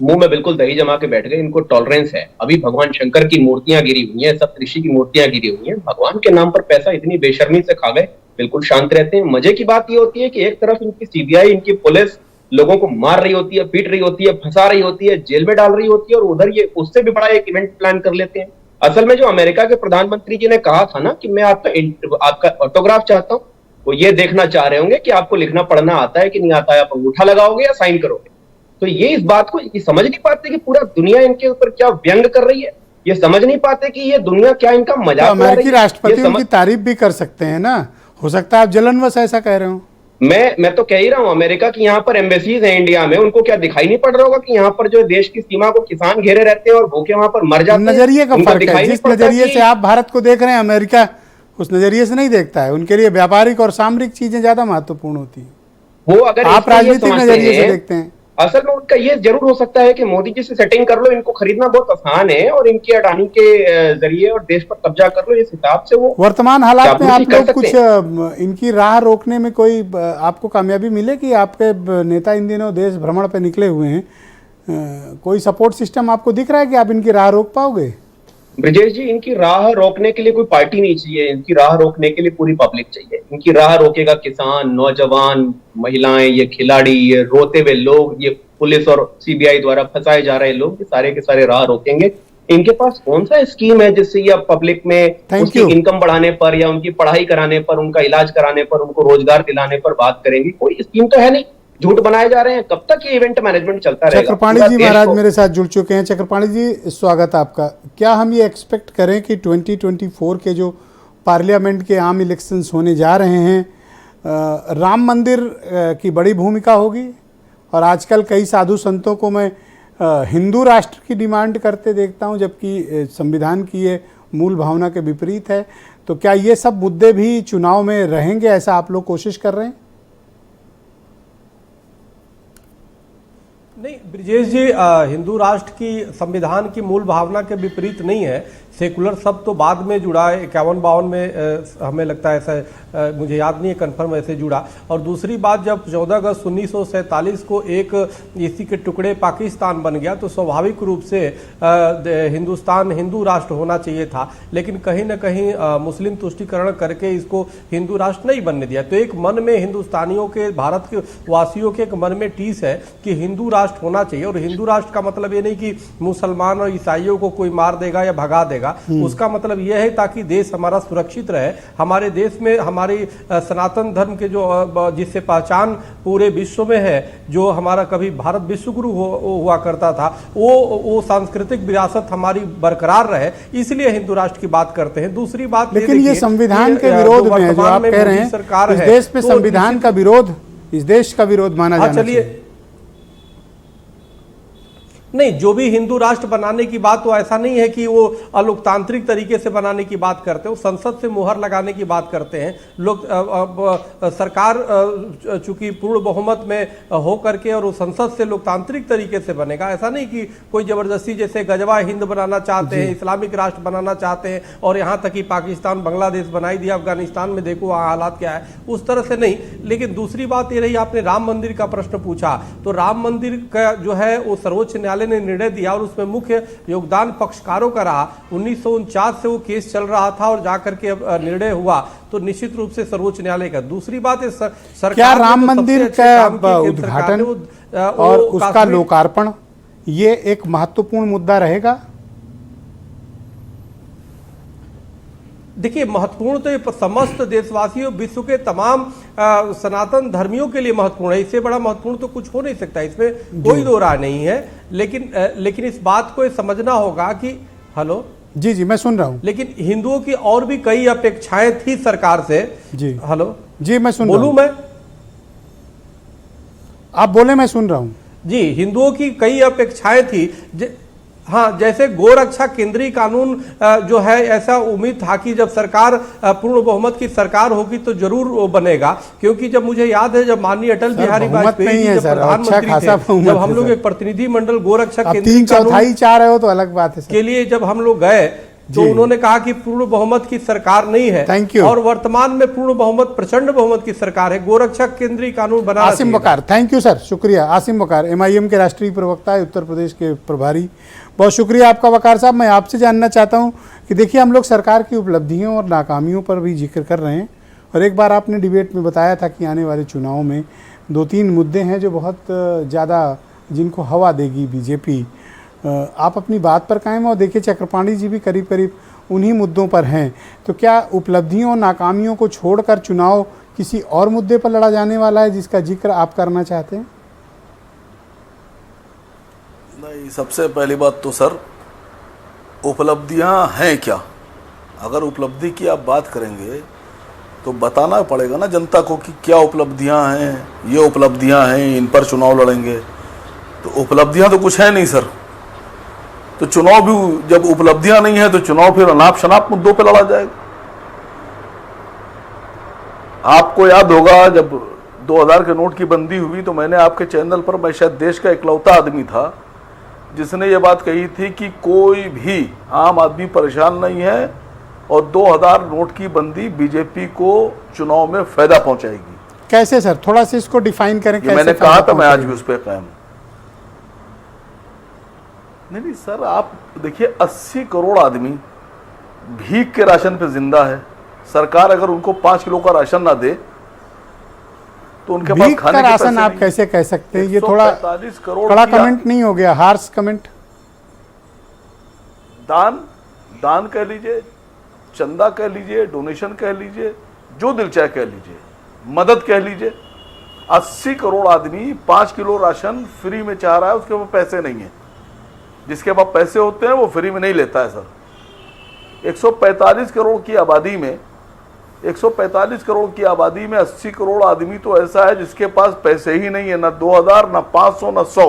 मुंह में बिल्कुल दही जमा के बैठ गए। इनको टॉलरेंस है। अभी भगवान शंकर की मूर्तियां गिरी हुई हैं, सप्तऋषि की मूर्तियां गिरी हुई हैं, भगवान के नाम पर पैसा इतनी बेशर्मी से खा गए, बिल्कुल शांत रहते हैं। मजे की बात ये होती है कि एक तरफ इनकी सीबीआई, इनकी पुलिस लोगों को मार रही होती है, पीट रही होती है, फंसा रही होती है, जेल में डाल रही होती है, और उधर ये उससे भी बड़ा एक इवेंट प्लान कर लेते हैं। असल में जो अमेरिका के प्रधानमंत्री जी ने कहा था ना कि मैं आपका ऑटोग्राफ चाहता हूं, वो ये देखना चाह रहे होंगे कि आपको लिखना पढ़ना आता है कि नहीं आता है, आप अंगूठा लगाओगे या साइन करोगे। तो ये इस बात को ये समझ नहीं पाते कि पूरा दुनिया इनके ऊपर क्या व्यंग कर रही है। ये समझ नहीं पाते कि ये दुनिया क्या इनका मजाक उड़ा रही है। अमेरिकी राष्ट्रपति उनकी तारीफ भी कर सकते हैं ना, हो सकता है आप जलनवश ऐसा कह रहे हो। मैं तो कह ही रहा हूं, अमेरिका की यहाँ पर एम्बेसीज है इंडिया में, उनको क्या दिखाई नहीं पड़ रहा होगा कि यहाँ पर जो देश की सीमा को किसान घेरे रहते हैं और भूखे वहां पर मर जाते हैं। नजरिए का फर्क है। जिस नजरिए से आप भारत को देख रहे हैं, अमेरिका उस नजरिए से नहीं देखता है। उनके लिए व्यापारिक और सामरिक चीजें ज्यादा महत्वपूर्ण होती है। वो अगर आप राजनीतिक नजरिए से देखते हैं। असल में उनका ये जरूर हो सकता है कि मोदी जी से सेटिंग कर लो, इनको खरीदना बहुत आसान है और इनके अडानी के जरिए और देश पर कब्जा कर लो, इस हिसाब से वो वर्तमान हालात में आप लोग कुछ इनकी राह रोकने में कोई आपको कामयाबी मिले कि आपके नेता इन दिनों देश भ्रमण पे निकले हुए हैं, कोई सपोर्ट सिस्टम आपको दिख रहा है कि आप इनकी राह रोक पाओगे? ब्रजेश जी, इनकी राह रोकने के लिए कोई पार्टी नहीं चाहिए, इनकी राह रोकने के लिए पूरी पब्लिक चाहिए। इनकी राह रोकेगा किसान, नौजवान, महिलाएं, ये खिलाड़ी, ये रोते हुए लोग, ये पुलिस और सीबीआई द्वारा फंसाए जा रहे लोग, ये सारे के सारे राह रोकेंगे। इनके पास कौन सा स्कीम है जिससे ये पब्लिक में उसकी इनकम बढ़ाने पर या उनकी पढ़ाई कराने पर, उनका इलाज कराने पर, उनको रोजगार दिलाने पर बात करेंगे? कोई स्कीम तो है नहीं, झूठ बनाए जा रहे हैं। कब तक ये इवेंट मैनेजमेंट चलता रहेगा? चक्रपाणी जी महाराज मेरे साथ जुड़ चुके हैं। चक्रपाणी जी, स्वागत आपका। क्या हम ये एक्सपेक्ट करें कि 2024 के जो पार्लियामेंट के आम इलेक्शंस होने जा रहे हैं, राम मंदिर की बड़ी भूमिका होगी? और आजकल कई साधु संतों को मैं हिंदू राष्ट्र की डिमांड करते देखता हूं, जबकि संविधान की ये मूल भावना के विपरीत है। तो क्या ये सब मुद्दे भी चुनाव में रहेंगे, ऐसा आप लोग कोशिश कर रहे हैं? नहीं ब्रिजेश जी, हिंदू राष्ट्र की संविधान की मूल भावना के विपरीत नहीं है। सेकुलर शब्द तो बाद में जुड़ा है, 51-52 में हमें लगता है ऐसा, मुझे याद नहीं है कंफर्म ऐसे जुड़ा। और दूसरी बात, जब 14 अगस्त 1947 को एक इसी के टुकड़े पाकिस्तान बन गया तो स्वाभाविक रूप से हिंदुस्तान हिंदू राष्ट्र होना चाहिए था, लेकिन कहीं ना कहीं मुस्लिम तुष्टीकरण करके इसको हिंदू राष्ट्र नहीं बनने दिया। तो एक मन में हिंदुस्तानियों के, भारत के वासियों के एक मन में टीस है कि हिंदू राष्ट्र होना चाहिए। और हिंदू राष्ट्र का मतलब ये नहीं कि मुसलमान और ईसाइयों को कोई मार देगा या भगा देगा, उसका मतलब यह है ताकि देश हमारा सुरक्षित रहे। हमारे देश में हमारी सनातन धर्म के जो जिससे पहचान पूरे विश्व में है, जो हमारा कभी भारत विश्व गुरु हुआ करता था, वो सांस्कृतिक विरासत हमारी बरकरार रहे, इसलिए हिंदू राष्ट्र की बात करते हैं। दूसरी बात, लेकिन ये संविधान के विरोध में है जो आप कह रहे हैं, सरकार इस देश में संविधान का विरोध, इस देश का विरोध माना जाना चाहिए। नहीं, जो भी हिंदू राष्ट्र बनाने की बात, वो ऐसा नहीं है कि वो अलोकतांत्रिक तरीके से बनाने की बात करते हैं, वो संसद से मुहर लगाने की बात करते हैं। लोग सरकार चूंकि पूर्ण बहुमत में हो करके और वो संसद से लोकतांत्रिक तरीके से बनेगा, ऐसा नहीं कि कोई जबरदस्ती जैसे गजवा हिंद बनाना चाहते हैं, इस्लामिक राष्ट्र बनाना चाहते हैं और यहाँ तक कि पाकिस्तान बांग्लादेश बनाई दिया, अफगानिस्तान में देखो वहाँ हालात क्या है, उस तरह से नहीं। लेकिन दूसरी बात ये रही, आपने राम मंदिर का प्रश्न पूछा, तो राम मंदिर का जो है वो सर्वोच्च न्यायालय ने निर्णय दिया और उसमें मुख्य योगदान पक्षकारों का रहा। 1949 से वो केस चल रहा था और जाकर के निर्णय हुआ, तो निश्चित रूप से सर्वोच्च न्यायालय का। दूसरी बात है, सरकार क्या राम मंदिर का उद्घाटन और उसका लोकार्पण ये एक महत्वपूर्ण मुद्दा रहेगा? देखिए, महत्वपूर्ण तो ये समस्त देशवासियों, विश्व के तमाम सनातन धर्मियों के लिए महत्वपूर्ण है। इससे बड़ा महत्वपूर्ण तो कुछ हो नहीं सकता, इसमें कोई दो राय नहीं है। लेकिन इस बात को समझना होगा कि हेलो जी जी मैं सुन रहा हूं, लेकिन हिंदुओं की और भी कई अपेक्षाएं थी सरकार से। जी हेलो जी मैं सुन बोलूं मैं, आप बोले, मैं सुन रहा हूं। जी, हिंदुओं की कई अपेक्षाएं थी। हाँ, जैसे गोरक्षा केंद्रीय कानून जो है, ऐसा उम्मीद था कि जब सरकार पूर्ण बहुमत की सरकार होगी तो जरूर वो बनेगा, क्योंकि जब मुझे याद है जब माननीय अटल बिहारी वाजपेयी जब प्रधानमंत्री थे, जब हम लोग एक प्रतिनिधि मंडल गोरक्षा केंद्रीय कानून चाह रहे हो तो अलग बात है के लिए जब हम लोग गए तो उन्होंने कहा कि पूर्ण बहुमत की सरकार नहीं है। Thank you. और वर्तमान में पूर्ण बहुमत, प्रचंड बहुमत की सरकार है। गोरक्षा केंद्रीय कानून बना। आसिम वकार, थैंक यू सर, शुक्रिया। आसिम वकार MIM के राष्ट्रीय प्रवक्ता है, उत्तर प्रदेश के प्रभारी, बहुत शुक्रिया आपका वकार साहब। मैं आपसे जानना चाहता हूं कि देखिए, हम लोग सरकार की उपलब्धियों और नाकामियों पर भी जिक्र कर रहे हैं, और एक बार आपने डिबेट में बताया था कि आने वाले चुनाव में 2-3 मुद्दे हैं जो बहुत ज़्यादा जिनको हवा देगी बीजेपी। आप अपनी बात पर कायम हो। देखिए, चक्रपाणी जी भी करीब करीब उन्हीं मुद्दों पर हैं। तो क्या उपलब्धियों नाकामियों को छोड़कर चुनाव किसी और मुद्दे पर लड़ा जाने वाला है जिसका जिक्र आप करना चाहते हैं? नहीं, सबसे पहली बात तो सर, उपलब्धियां हैं क्या? अगर उपलब्धि की आप बात करेंगे तो बताना पड़ेगा ना जनता को कि क्या उपलब्धियां हैं। ये उपलब्धियां हैं, इन पर चुनाव लड़ेंगे, तो उपलब्धियां तो कुछ है नहीं सर। तो चुनाव भी जब उपलब्धियां नहीं है तो चुनाव फिर अनाप शनाप मुद्दों पे लड़ा जाएगा। आपको याद होगा जब 2000 के नोट की बंदी हुई तो मैंने आपके चैनल पर, मैं शायद देश का इकलौता आदमी था जिसने ये बात कही थी कि कोई भी आम आदमी परेशान नहीं है और 2000 नोट की बंदी बीजेपी को चुनाव में फायदा पहुंचाएगी। कैसे सर, थोड़ा सा इसको डिफाइन करें। कैसे मैंने कहा था, मैं आज भी उस पर कायम हूं। नहीं सर, आप देखिए 80 करोड़ आदमी भीख के राशन पे जिंदा है। सरकार अगर उनको 5 किलो का राशन ना दे तो उनके पास खाने का राशन आप कैसे कह सकते हैं? ये थोड़ा कड़ा कमेंट नहीं हो गया, हार्श कमेंट? दान कह लीजिए, चंदा कह लीजिए, डोनेशन कह लीजिए, जो दिल चाहे कह लीजिए, मदद कह लीजिए। 80 करोड़ आदमी 5 किलो राशन फ्री में चाह रहा है, उसके पास पैसे नहीं है। जिसके पास पैसे होते हैं वो फ्री में नहीं लेता है सर। 145 करोड़ की आबादी में 145 करोड़ की आबादी में 80 करोड़ आदमी तो ऐसा है जिसके पास पैसे ही नहीं है, ना 2000, ना 500, ना 100।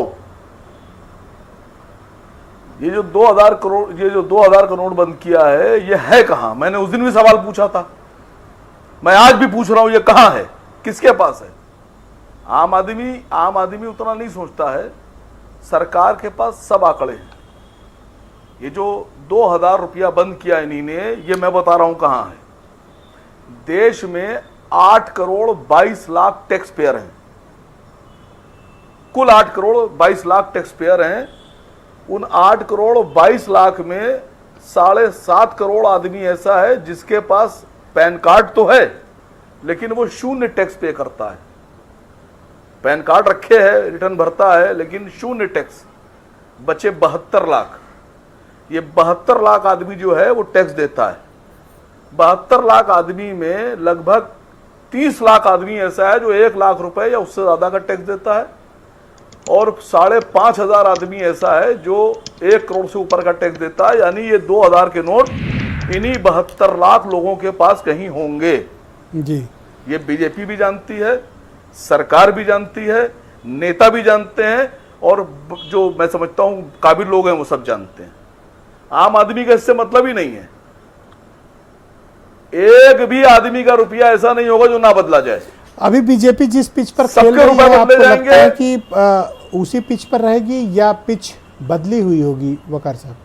ये जो 2000 का नोट बंद किया है, ये है कहां? मैंने उस दिन भी सवाल पूछा था, मैं आज भी पूछ रहा हूं, ये कहां है, किसके पास है? आम आदमी उतना नहीं सोचता है सरकार के पास सब आंकड़े हैं। ये जो 2000 रुपया बंद किया इन्हीं ने, ये मैं बता रहा हूं कहां है। देश में 8 करोड़ 22 लाख टैक्स पेयर हैं, कुल 8 करोड़ 22 लाख टैक्स पेयर हैं। उन 8 करोड़ 22 लाख में 7.5 करोड़ आदमी ऐसा है जिसके पास पैन कार्ड तो है लेकिन वो 0 टैक्स पे करता है। पैन कार्ड रखे है, रिटर्न भरता है, लेकिन 0 टैक्स। बचे 72 लाख। ये 72 लाख आदमी जो है वो टैक्स देता है। 72 लाख आदमी में लगभग 30 लाख आदमी ऐसा है जो 1 लाख रुपए या उससे ज्यादा का टैक्स देता है, और 5,500 आदमी ऐसा है जो 1 करोड़ से ऊपर का टैक्स देता है। यानी ये 2000 के नोट इन्हीं 72 लाख लोगों के पास कहीं होंगे जी। ये बीजेपी भी जानती है, सरकार भी जानती है, नेता भी जानते हैं, और जो मैं समझता हूं काबिल लोग हैं वो सब जानते हैं। आम आदमी का इससे मतलब ही नहीं है। एक भी आदमी का रुपया ऐसा नहीं होगा जो ना बदला जाए। अभी बीजेपी जिस पिच पर खेल सबके रही रुपए है, बदले आपको लगता है जाएंगे। कि उसी पिच पर रहेगी या पिच बदली हुई होगी वकार साहब?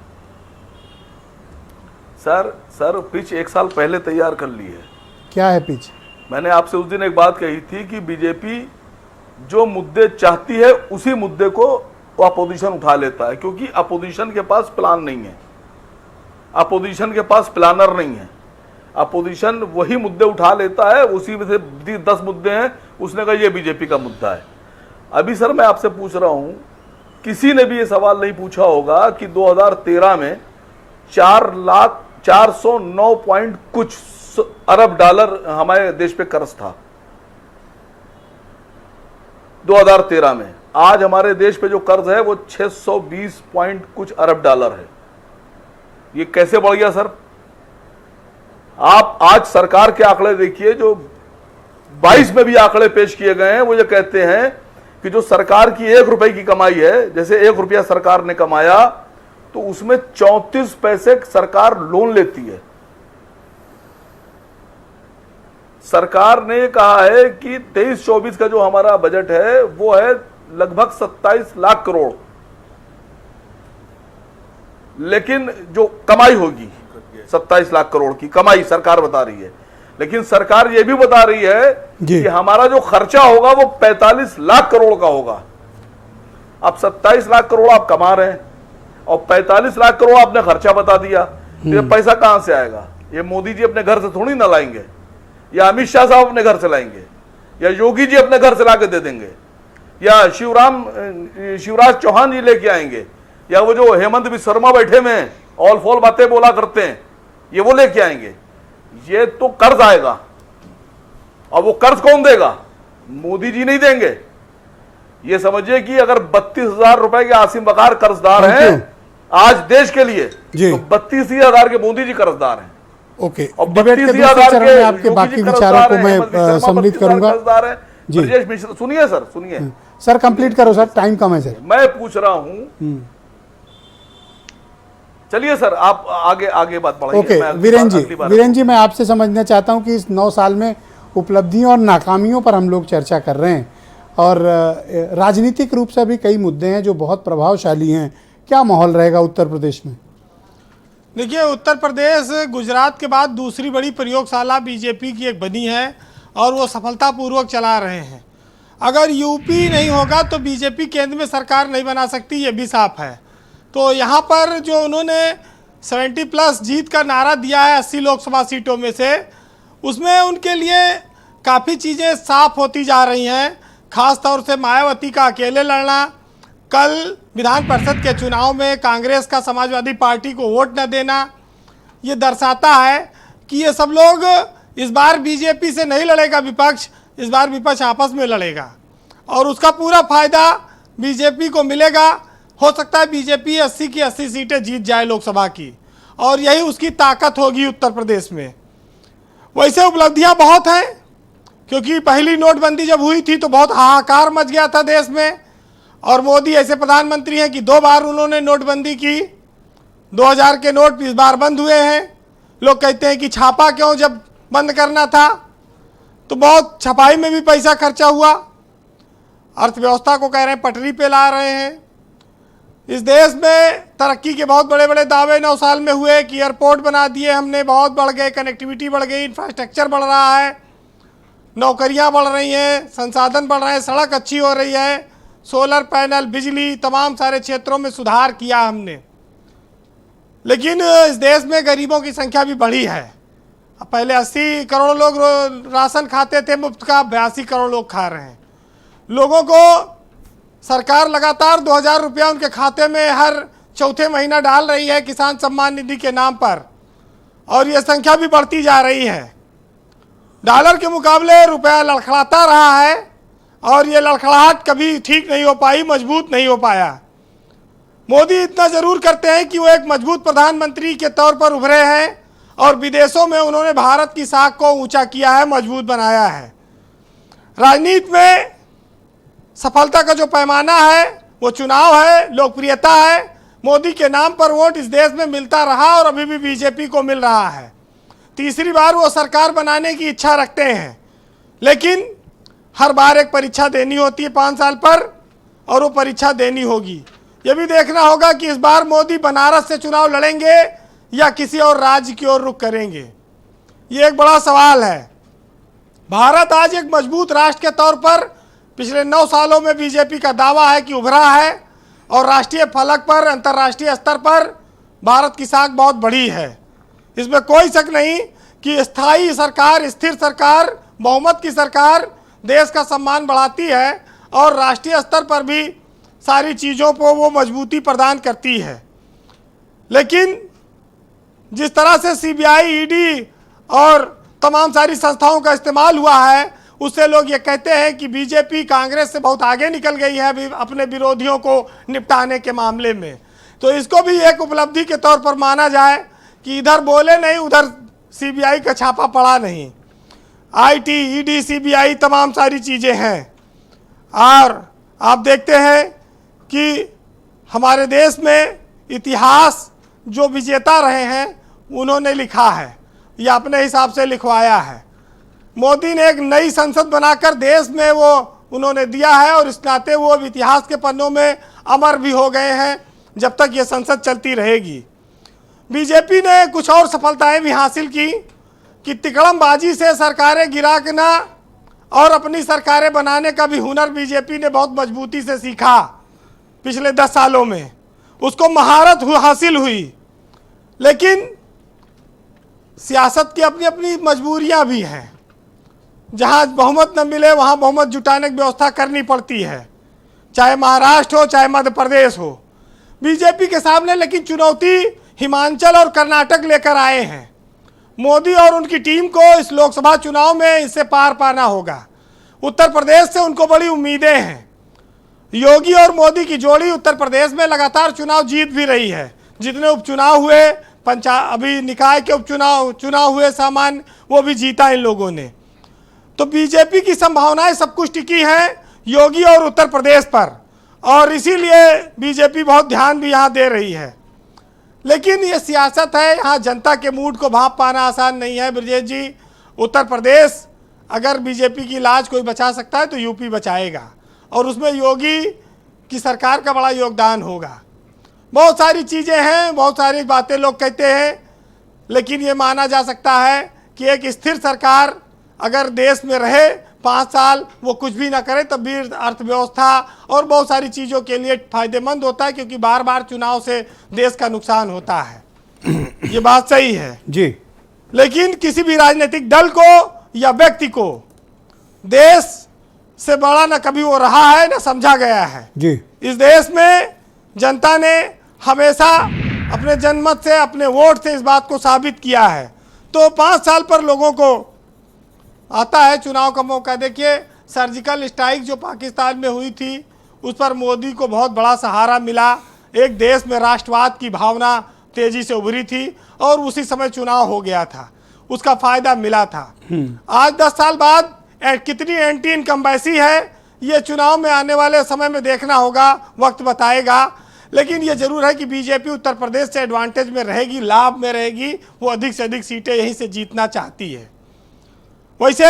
सर पिच 1 साल पहले तैयार कर ली है। क्या है पिच? मैंने आपसे उस दिन एक बात कही थी कि बीजेपी जो मुद्दे चाहती है उसी मुद्दे को अपोजिशन उठा लेता है, क्योंकि अपोजिशन के पास प्लान नहीं है, अपोजिशन के पास प्लानर नहीं है। अपोजिशन वही मुद्दे उठा लेता है, उसी में से 10 मुद्दे हैं, उसने कहा ये बीजेपी का मुद्दा है। अभी सर मैं आपसे पूछ रहा हूं, किसी ने भी ये सवाल नहीं पूछा होगा कि 2013 में 409 पॉइंट कुछ अरब डॉलर हमारे देश पे कर्ज था 2013 में। आज हमारे देश पे जो कर्ज है वो 620 पॉइंट कुछ अरब डॉलर है। ये कैसे बढ़ गया सर? आप आज सरकार के आंकड़े देखिए, जो 22 में भी आंकड़े पेश किए गए हैं, वो ये कहते हैं कि जो सरकार की 1 रुपए की कमाई है, जैसे 1 रुपया सरकार ने कमाया तो उसमें 34 पैसे सरकार लोन लेती है। सरकार ने कहा है कि 23-24 का जो हमारा बजट है वो है लगभग 27 लाख करोड़, लेकिन जो कमाई होगी 27 लाख करोड़ की कमाई सरकार बता रही है, लेकिन सरकार ये भी बता रही है कि हमारा जो खर्चा होगा वो 45 लाख करोड़ का होगा। अब 27 लाख करोड़ आप कमा रहे हैं और 45 लाख करोड़ आपने खर्चा बता दिया, तो ये पैसा कहां से आएगा? ये मोदी जी अपने घर से थोड़ी ना लाएंगे, या अमित शाह साहब अपने घर से लाएंगे, या योगी जी अपने घर से लाके दे देंगे, या शिवराज चौहान जी लेके आएंगे, या वो जो हेमंत बिस्वा शर्मा बैठे में ऑल फॉल बातें बोला करते हैं ये वो लेके आएंगे। ये तो कर्ज आएगा, और वो कर्ज कौन देगा? मोदी जी नहीं देंगे। ये समझिए कि अगर 32,000 रुपए के आसिम बकार कर्जदार हैं आज देश के लिए, तो 32,000 के मोदी जी कर्जदार हैं। ओके, और डिबेट के दूसरे चरण में आपके बाकी विचारों को मैं सम्मिलित करूंगा। जी ब्रजेश मिश्रा, सुनिए सर, सुनिए सर, कंप्लीट करो सर, टाइम कम है सर। मैं पूछ रहा हूं, चलिए सर आप आगे बात बढ़ाइए। ओके, वीरेंद्र जी मैं आपसे समझना चाहता हूं कि इस 9 साल में उपलब्धियों और नाकामियों पर हम लोग चर्चा कर रहे हैं, और राजनीतिक रूप से भी कई मुद्दे हैं जो बहुत प्रभावशाली हैं। क्या माहौल रहेगा उत्तर प्रदेश में? देखिए, उत्तर प्रदेश गुजरात के बाद दूसरी बड़ी प्रयोगशाला बीजेपी की एक बनी है, और वो सफलतापूर्वक चला रहे हैं। अगर यूपी नहीं होगा तो बीजेपी केंद्र में सरकार नहीं बना सकती, ये भी साफ है। तो यहाँ पर जो उन्होंने 70+ जीत का नारा दिया है 80 लोकसभा सीटों में से, उसमें उनके लिए काफ़ी चीज़ें साफ होती जा रही हैं। खास तौर से मायावती का अकेले लड़ना, कल विधान परिषद के चुनाव में कांग्रेस का समाजवादी पार्टी को वोट न देना, ये दर्शाता है कि ये सब लोग इस बार बीजेपी से नहीं लड़ेगा विपक्ष, इस बार विपक्ष आपस में लड़ेगा, और उसका पूरा फायदा बीजेपी को मिलेगा। हो सकता है बीजेपी 80 की 80 सीटें जीत जाए लोकसभा की, और यही उसकी ताकत होगी उत्तर प्रदेश में। वैसे उपलब्धियां बहुत हैं, क्योंकि पहली नोटबंदी जब हुई थी तो बहुत हाहाकार मच गया था देश में, और मोदी ऐसे प्रधानमंत्री हैं कि 2 बार उन्होंने नोटबंदी की। 2000 के नोट इस बार बंद हुए हैं। लोग कहते हैं कि छापा क्यों, जब बंद करना था तो बहुत छपाई में भी पैसा खर्चा हुआ। अर्थव्यवस्था को कह रहे हैं पटरी पे ला रहे हैं। इस देश में तरक्की के बहुत बड़े बड़े दावे 9 साल में हुए कि एयरपोर्ट बना दिए हमने, बहुत बढ़ गए, कनेक्टिविटी बढ़ गई, इंफ्रास्ट्रक्चर बढ़ रहा है, नौकरियां बढ़ रही हैं, संसाधन बढ़ रहे हैं, सड़क अच्छी हो रही है, सोलर पैनल, बिजली, तमाम सारे क्षेत्रों में सुधार किया हमने। लेकिन इस देश में गरीबों की संख्या भी बढ़ी है। अब पहले 80 करोड़ लोग राशन खाते थे मुफ्त का, 82 करोड़ लोग खा रहे हैं। लोगों को सरकार लगातार 2000 रुपया उनके खाते में हर चौथे महीना डाल रही है किसान सम्मान निधि के नाम पर, और ये संख्या भी बढ़ती जा रही है। डॉलर के मुकाबले रुपया लड़खड़ाता रहा है और ये लड़खड़ाहट कभी ठीक नहीं हो पाई, मजबूत नहीं हो पाया। मोदी इतना जरूर करते हैं कि वो एक मजबूत प्रधानमंत्री के तौर पर उभरे हैं और विदेशों में उन्होंने भारत की साख को ऊंचा किया है, मजबूत बनाया है। राजनीति में सफलता का जो पैमाना है वो चुनाव है, लोकप्रियता है। मोदी के नाम पर वोट इस देश में मिलता रहा और अभी भी बीजेपी को मिल रहा है। तीसरी बार वो सरकार बनाने की इच्छा रखते हैं, लेकिन हर बार एक परीक्षा देनी होती है 5 साल पर, और वो परीक्षा देनी होगी। ये भी देखना होगा कि इस बार मोदी बनारस से चुनाव लड़ेंगे या किसी और राज्य की ओर रुख करेंगे। ये एक बड़ा सवाल है। भारत आज एक मजबूत राष्ट्र के तौर पर पिछले 9 सालों में बीजेपी का दावा है कि उभरा है, और राष्ट्रीय फलक पर, अंतर्राष्ट्रीय स्तर पर भारत की साख बहुत बड़ी है। इसमें कोई शक नहीं कि स्थायी सरकार, स्थिर सरकार, बहुमत की सरकार देश का सम्मान बढ़ाती है और राष्ट्रीय स्तर पर भी सारी चीज़ों को वो मजबूती प्रदान करती है। लेकिन जिस तरह से सीबीआई, ईडी और तमाम सारी संस्थाओं का इस्तेमाल हुआ है, उससे लोग ये कहते हैं कि बीजेपी कांग्रेस से बहुत आगे निकल गई है अभी अपने विरोधियों को निपटाने के मामले में। तो इसको भी एक उपलब्धि के तौर पर माना जाए कि इधर बोले नहीं, उधर सीबीआई का छापा पड़ा नहीं। आईटी, ईडी, सीबीआई तमाम सारी चीज़ें हैं। और आप देखते हैं कि हमारे देश में इतिहास जो विजेता रहे हैं उन्होंने लिखा है या अपने हिसाब से लिखवाया है। मोदी ने एक नई संसद बनाकर देश में वो उन्होंने दिया है, और इस नाते वो इतिहास के पन्नों में अमर भी हो गए हैं जब तक ये संसद चलती रहेगी। बीजेपी ने कुछ और सफलताएं भी हासिल की कि तिकड़मबाजी से सरकारें गिराना और अपनी सरकारें बनाने का भी हुनर बीजेपी ने बहुत मजबूती से सीखा पिछले 10 सालों में। उसको महारत हासिल हुई। लेकिन सियासत की अपनी अपनी मजबूरियां भी हैं। जहां बहुमत न मिले वहां बहुमत जुटाने की व्यवस्था करनी पड़ती है, चाहे महाराष्ट्र हो चाहे मध्य प्रदेश हो। बीजेपी के सामने लेकिन चुनौती हिमाचल और कर्नाटक लेकर आए हैं। मोदी और उनकी टीम को इस लोकसभा चुनाव में इससे पार पाना होगा। उत्तर प्रदेश से उनको बड़ी उम्मीदें हैं। योगी और मोदी की जोड़ी उत्तर प्रदेश में लगातार चुनाव जीत भी रही है। जितने उपचुनाव हुए, अभी निकाय के चुनाव हुए सामान्य, वो भी जीता इन लोगों ने। तो बीजेपी की संभावनाएं सब कुछ टिकी हैं योगी और उत्तर प्रदेश पर, और इसीलिए बीजेपी बहुत ध्यान भी यहाँ दे रही है। लेकिन ये सियासत है, यहाँ जनता के मूड को भांप पाना आसान नहीं है। ब्रजेश जी, उत्तर प्रदेश अगर बीजेपी की लाज कोई बचा सकता है तो यूपी बचाएगा, और उसमें योगी की सरकार का बड़ा योगदान होगा। बहुत सारी चीज़ें हैं, बहुत सारी बातें लोग कहते हैं, लेकिन ये माना जा सकता है कि एक स्थिर सरकार अगर देश में रहे 5 साल, वो कुछ भी ना करे, तब भी अर्थव्यवस्था और बहुत सारी चीज़ों के लिए फायदेमंद होता है, क्योंकि बार बार चुनाव से देश का नुकसान होता है। ये बात सही है जी। लेकिन किसी भी राजनीतिक दल को या व्यक्ति को देश से बड़ा न कभी वो रहा है न समझा गया है जी। इस देश में जनता ने हमेशा अपने जनमत से, अपने वोट से इस बात को साबित किया है। तो 5 साल पर लोगों को आता है चुनाव का मौका। देखिए, सर्जिकल स्ट्राइक जो पाकिस्तान में हुई थी, उस पर मोदी को बहुत बड़ा सहारा मिला। एक देश में राष्ट्रवाद की भावना तेजी से उभरी थी और उसी समय चुनाव हो गया था, उसका फायदा मिला था। आज 10 साल बाद कितनी एंटी इनकम्बेंसी है, ये चुनाव में आने वाले समय में देखना होगा, वक्त बताएगा। लेकिन ये जरूर है कि बीजेपी उत्तर प्रदेश से एडवांटेज में रहेगी, लाभ में रहेगी। वो अधिक से अधिक सीटें यहीं से जीतना चाहती है। वैसे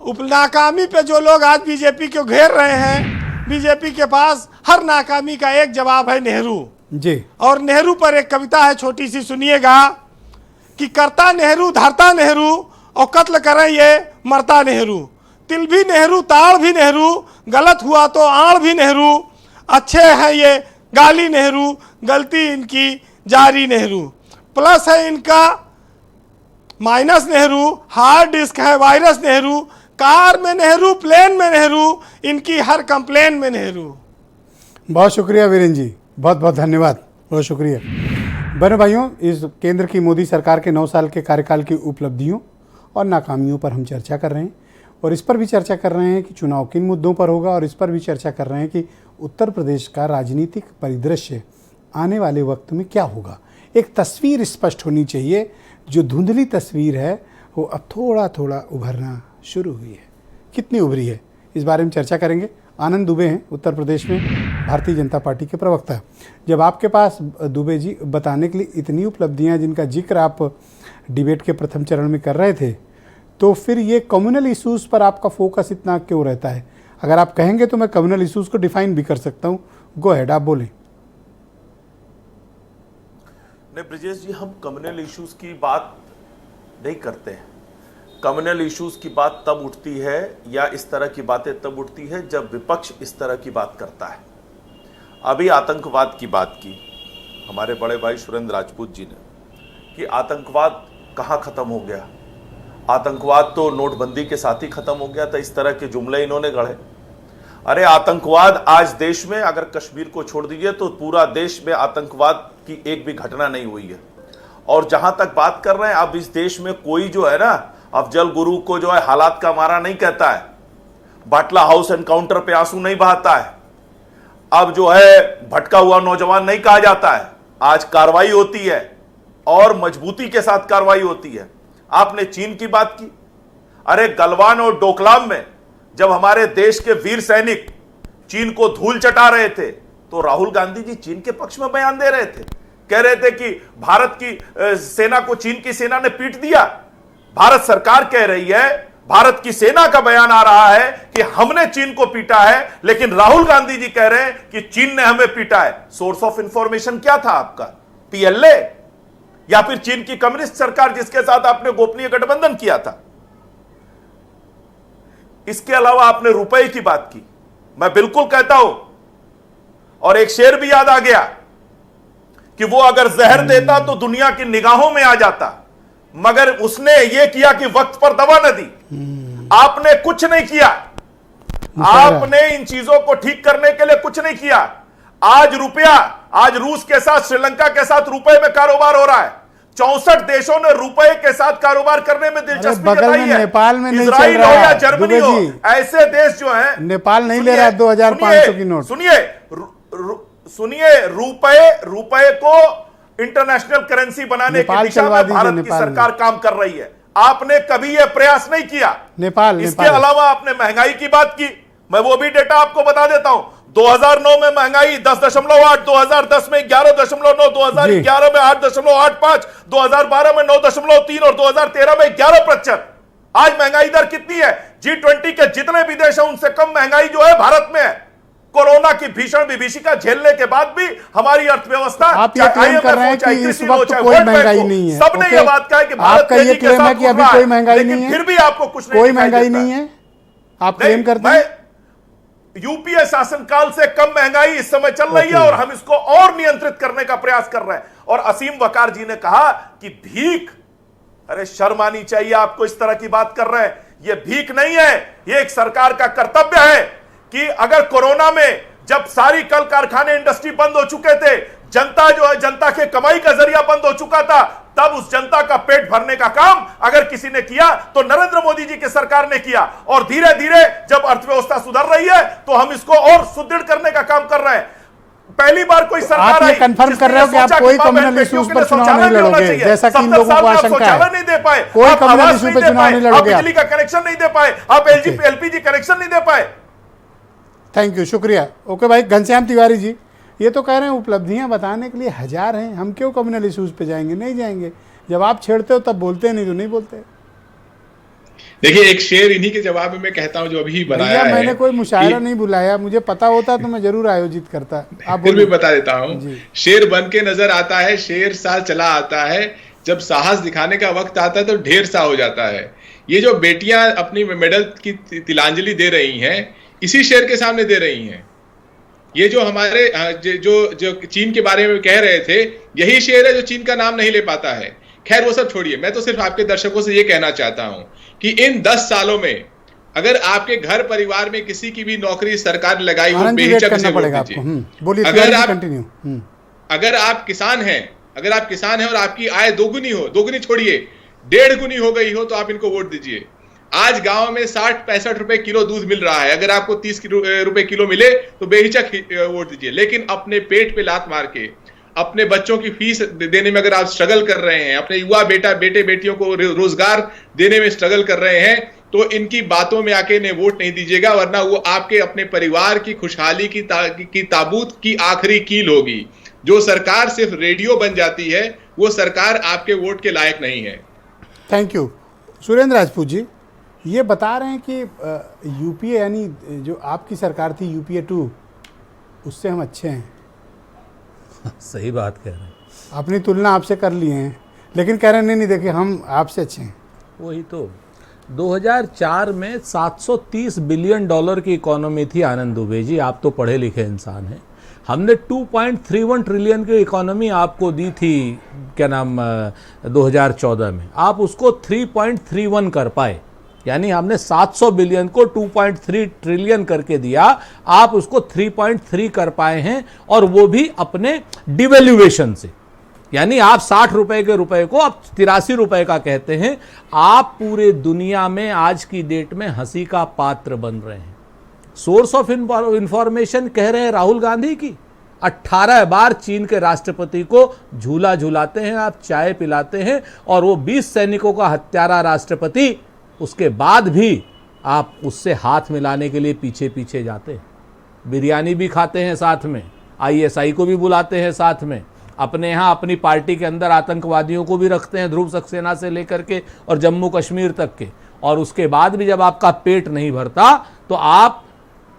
नाकामी पे जो लोग आज बीजेपी को घेर रहे हैं, बीजेपी के पास हर नाकामी का एक जवाब है नेहरू जी। और नेहरू पर एक कविता है छोटी सी, सुनिएगा कि करता नेहरू धरता नेहरू और कत्ल करें ये मरता नेहरू, तिल भी नेहरू ताड़ भी नेहरू, गलत हुआ तो आड़ भी नेहरू, अच्छे हैं ये गाली नेहरू, गलती इनकी जारी नेहरू, प्लस है इनका माइनस नेहरू, हार्ड डिस्क है वायरस नेहरू, कार में नेहरू प्लेन में नेहरू, इनकी हर कंप्लेन में नेहरू। बहुत शुक्रिया वीरेंद्र जी, बहुत बहुत धन्यवाद, बहुत शुक्रिया। बहनों भाइयों, इस केंद्र की मोदी सरकार के 9 साल के कार्यकाल की उपलब्धियों और नाकामियों पर हम चर्चा कर रहे हैं और इस पर भी चर्चा कर रहे हैं कि चुनाव किन मुद्दों पर होगा और इस पर भी चर्चा कर रहे हैं कि उत्तर प्रदेश का राजनीतिक परिदृश्य आने वाले वक्त में क्या होगा। एक तस्वीर स्पष्ट होनी चाहिए, जो धुंधली तस्वीर है वो अब थोड़ा थोड़ा उभरना शुरू हुई है। कितनी उभरी है, इस बारे में चर्चा करेंगे। आनंद दुबे हैं उत्तर प्रदेश में भारतीय जनता पार्टी के प्रवक्ता। जब आपके पास दुबे जी बताने के लिए इतनी उपलब्धियां जिनका जिक्र आप डिबेट के प्रथम चरण में कर रहे थे, तो फिर ये कम्युनल इश्यूज़ पर आपका फोकस इतना क्यों रहता है? अगर आप कहेंगे तो मैं कम्युनल इश्यूज़ को डिफाइन भी कर सकता हूँ। गो हेड, आप बोलें। नहीं ब्रजेश जी, हम कम्युनल इश्यूज की बात नहीं करते हैं। कम्युनल इश्यूज की बात तब उठती है या इस तरह की बातें तब उठती है जब विपक्ष इस तरह की बात करता है। अभी आतंकवाद की बात की हमारे बड़े भाई सुरेंद्र राजपूत जी ने कि आतंकवाद कहाँ खत्म हो गया, आतंकवाद तो नोटबंदी के साथ ही खत्म हो गया था, इस तरह के जुमले इन्होंने गढ़े। अरे आतंकवाद आज देश में, अगर कश्मीर को छोड़ दीजिए तो पूरा देश में आतंकवाद की एक भी घटना नहीं हुई है। और जहां तक बात कर रहे हैं, अब इस देश में कोई जो है ना अफजल गुरु को जो है हालात का मारा नहीं कहता है, बाटला हाउस एनकाउंटर पे आंसू नहीं बहाता है, अब जो है भटका हुआ नौजवान नहीं कहा जाता है। आज कार्रवाई होती है और मजबूती के साथ कार्रवाई होती है। आपने चीन की बात की, अरे गलवान और डोकलाम में जब हमारे देश के वीर सैनिक चीन को धूल चटा रहे थे तो राहुल गांधी जी चीन के पक्ष में बयान दे रहे थे, कह रहे थे कि भारत की सेना को चीन की सेना ने पीट दिया। भारत सरकार कह रही है, भारत की सेना का बयान आ रहा है कि हमने चीन को पीटा है, लेकिन राहुल गांधी जी कह रहे हैं कि चीन ने हमें पीटा है। सोर्स ऑफ इंफॉर्मेशन क्या था आपका? पीएलए या फिर चीन की कम्युनिस्ट सरकार जिसके साथ आपने गोपनीय गठबंधन किया था? इसके अलावा आपने रुपए की बात की, मैं बिल्कुल कहता हूं, और एक शेर भी याद आ गया कि वो अगर जहर देता तो दुनिया की निगाहों में आ जाता, मगर उसने ये किया कि वक्त पर दवा न दी। आपने कुछ नहीं किया, आपने इन चीजों को ठीक करने के लिए कुछ नहीं किया। आज रुपया, आज रूस के साथ श्रीलंका के साथ रुपए में कारोबार हो रहा है। 64 देशों ने रुपए के साथ कारोबार करने में दिलचस्पी जताई है। नेपाल में नहीं इजराइल चल रहा हो या है, जर्मनी हो, ऐसे देश जो हैं, नेपाल नहीं ले रहा है 2500 की नोट। सुनिए, रुपए को इंटरनेशनल करेंसी बनाने की दिशा में भारत की सरकार काम कर रही है। आपने कभी यह प्रयास नहीं किया। नेपाल इसके अलावा आपने महंगाई की बात की, मैं वो भी डेटा आपको बता देता हूं। 2009 में महंगाई 10.8, 2010 में 11.9, 2011 में 8.85, 2012 में 9.3 और 2013 में 11%। आज महंगाई दर कितनी है? G20 के जितने भी देश हैं उनसे कम महंगाई जो है भारत में है। कोरोना की भीषण विभीषिका झेलने के बाद भी हमारी अर्थव्यवस्था, आप ये क्लेम कर रहे हैं कि इस वक्त कोई महंगाई नहीं है। सबने ये बात कहा कि भारत आपका ये क्लेम है कि अभी कोई महंगाई नहीं है, फिर भी आपको कुछ कोई महंगाई नहीं है, आप क्लेम करते हैं। यूपीए शासनकाल से कम महंगाई इस समय चल रही है और हम इसको और नियंत्रित करने का प्रयास कर रहे हैं। और असीम वकार जी ने कहा कि भीख, अरे शर्म आनी चाहिए आपको, इस तरह की बात कर रहे हैं। यह भीख नहीं है, यह एक सरकार का कर्तव्य है कि अगर कोरोना में जब सारी कल कारखाने इंडस्ट्री बंद हो चुके थे, जनता जो है, जनता के कमाई का जरिया बंद हो चुका था, तब उस जनता का पेट भरने का काम अगर किसी ने किया तो नरेंद्र मोदी जी की सरकार ने किया। और धीरे धीरे जब अर्थव्यवस्था सुधर रही है तो हम इसको और सुदृढ़ करने का काम कर रहे हैं। पहली बार कोई सरकार आई, कंफर्म कर रहे हो कि आप कोई कम्युनल इश्यूज पर चुनाव नहीं लड़ोगे, जैसा कि इन लोगों को आशंका है। नहीं दे पाए, कोई कम्युनल इश्यू पे चुनाव नहीं लड़ोगे, बिजली का कनेक्शन नहीं दे पाए, आप एलपीजी कनेक्शन नहीं दे पाए। थैंक यू, शुक्रिया। ओके भाई घनश्याम तिवारी जी, ये तो कह रहे हैं उपलब्धियां बताने के लिए हजार हैं, हम क्यों कम्युनल इश्यूज पे जाएंगे? नहीं जाएंगे। जब आप छेड़ते हो तब बोलते हैं, नहीं तो नहीं बोलते। देखिए, एक शेर इन्हीं के जवाब में मैं कहता हूं जो अभी बनाया है। मैंने कोई मुशायरा नहीं बुलाया, मुझे पता होता तो मैं जरूर आयोजित करता। आप फिर भी बता देता हूं, शेर बन के नजर आता है, शेर सा चला आता है, जब साहस दिखाने का वक्त आता है तो ढेर सा हो जाता है। ये जो बेटियां अपनी मेडल की तिलांजलि दे रही हैं, इसी शेर के सामने दे रही हैं। ये जो हमारे जो चीन के बारे में कह रहे थे, यही शेर है जो चीन का नाम नहीं ले पाता है। खैर वो सब छोड़िए, मैं तो सिर्फ आपके दर्शकों से ये कहना चाहता हूं कि इन 10 सालों में अगर आपके घर परिवार में किसी की भी नौकरी सरकार ने लगाई हो, बेहिचक से वोट दीजिए। अगर आप किसान हैं और आपकी आय दोगुनी छोड़िए 1.5 गुनी हो गई हो, तो आप इनको वोट दीजिए। आज गांव में 60-65 रुपए किलो दूध मिल रहा है, अगर आपको 30 रुपए किलो मिले तो बेहिचक वोट दीजिए। लेकिन अपने पेट पे लात मार के, अपने बच्चों की फीस देने में अगर आप स्ट्रगल कर रहे हैं, अपने युवा बेटे बेटियों को रोजगार देने में स्ट्रगल कर रहे हैं, तो इनकी बातों में आके इन्हें वोट नहीं दीजिएगा, वरना वो आपके अपने परिवार की खुशहाली की ताबूत की आखिरी कील होगी। जो सरकार सिर्फ रेडियो बन जाती है, वो सरकार आपके वोट के लायक नहीं है। Thank you. सुरेंद्र राजपूत जी, ये बता रहे हैं कि यूपीए यानी जो आपकी सरकार थी यूपीए 2, उससे हम अच्छे हैं। सही बात कह रहे हैं। अपनी तुलना आपसे कर लिए हैं, लेकिन कह रहे हैं नहीं देखिए हम आपसे अच्छे हैं। वही तो 2004 में 730 बिलियन डॉलर की इकोनॉमी थी। आनंद दुबे जी, आप तो पढ़े लिखे इंसान हैं। हमने 2.31 ट्रिलियन की इकोनॉमी आपको दी थी, क्या नाम, 2014 में। आप उसको 3.31 कर पाए, यानी हमने 700 बिलियन को 2.3 ट्रिलियन करके दिया, आप उसको 3.3 कर पाए हैं, और वो भी अपने डिवेल्यूएशन से। यानी आप 60 रुपए के रुपए को आप 83 रुपए का कहते हैं। आप पूरे दुनिया में आज की डेट में हंसी का पात्र बन रहे हैं। सोर्स ऑफ इंफॉर्मेशन कह रहे हैं राहुल गांधी की 18 बार चीन के राष्ट्रपति को झूला झूलाते हैं आप, चाय पिलाते हैं, और वो 20 सैनिकों का हत्यारा राष्ट्रपति, उसके बाद भी आप उससे हाथ मिलाने के लिए पीछे पीछे जाते हैं। बिरयानी भी खाते हैं साथ में, ISI को भी बुलाते हैं साथ में, अपने यहाँ अपनी पार्टी के अंदर आतंकवादियों को भी रखते हैं, ध्रुव सक्सेना से लेकर के और जम्मू कश्मीर तक के। और उसके बाद भी जब आपका पेट नहीं भरता, तो आप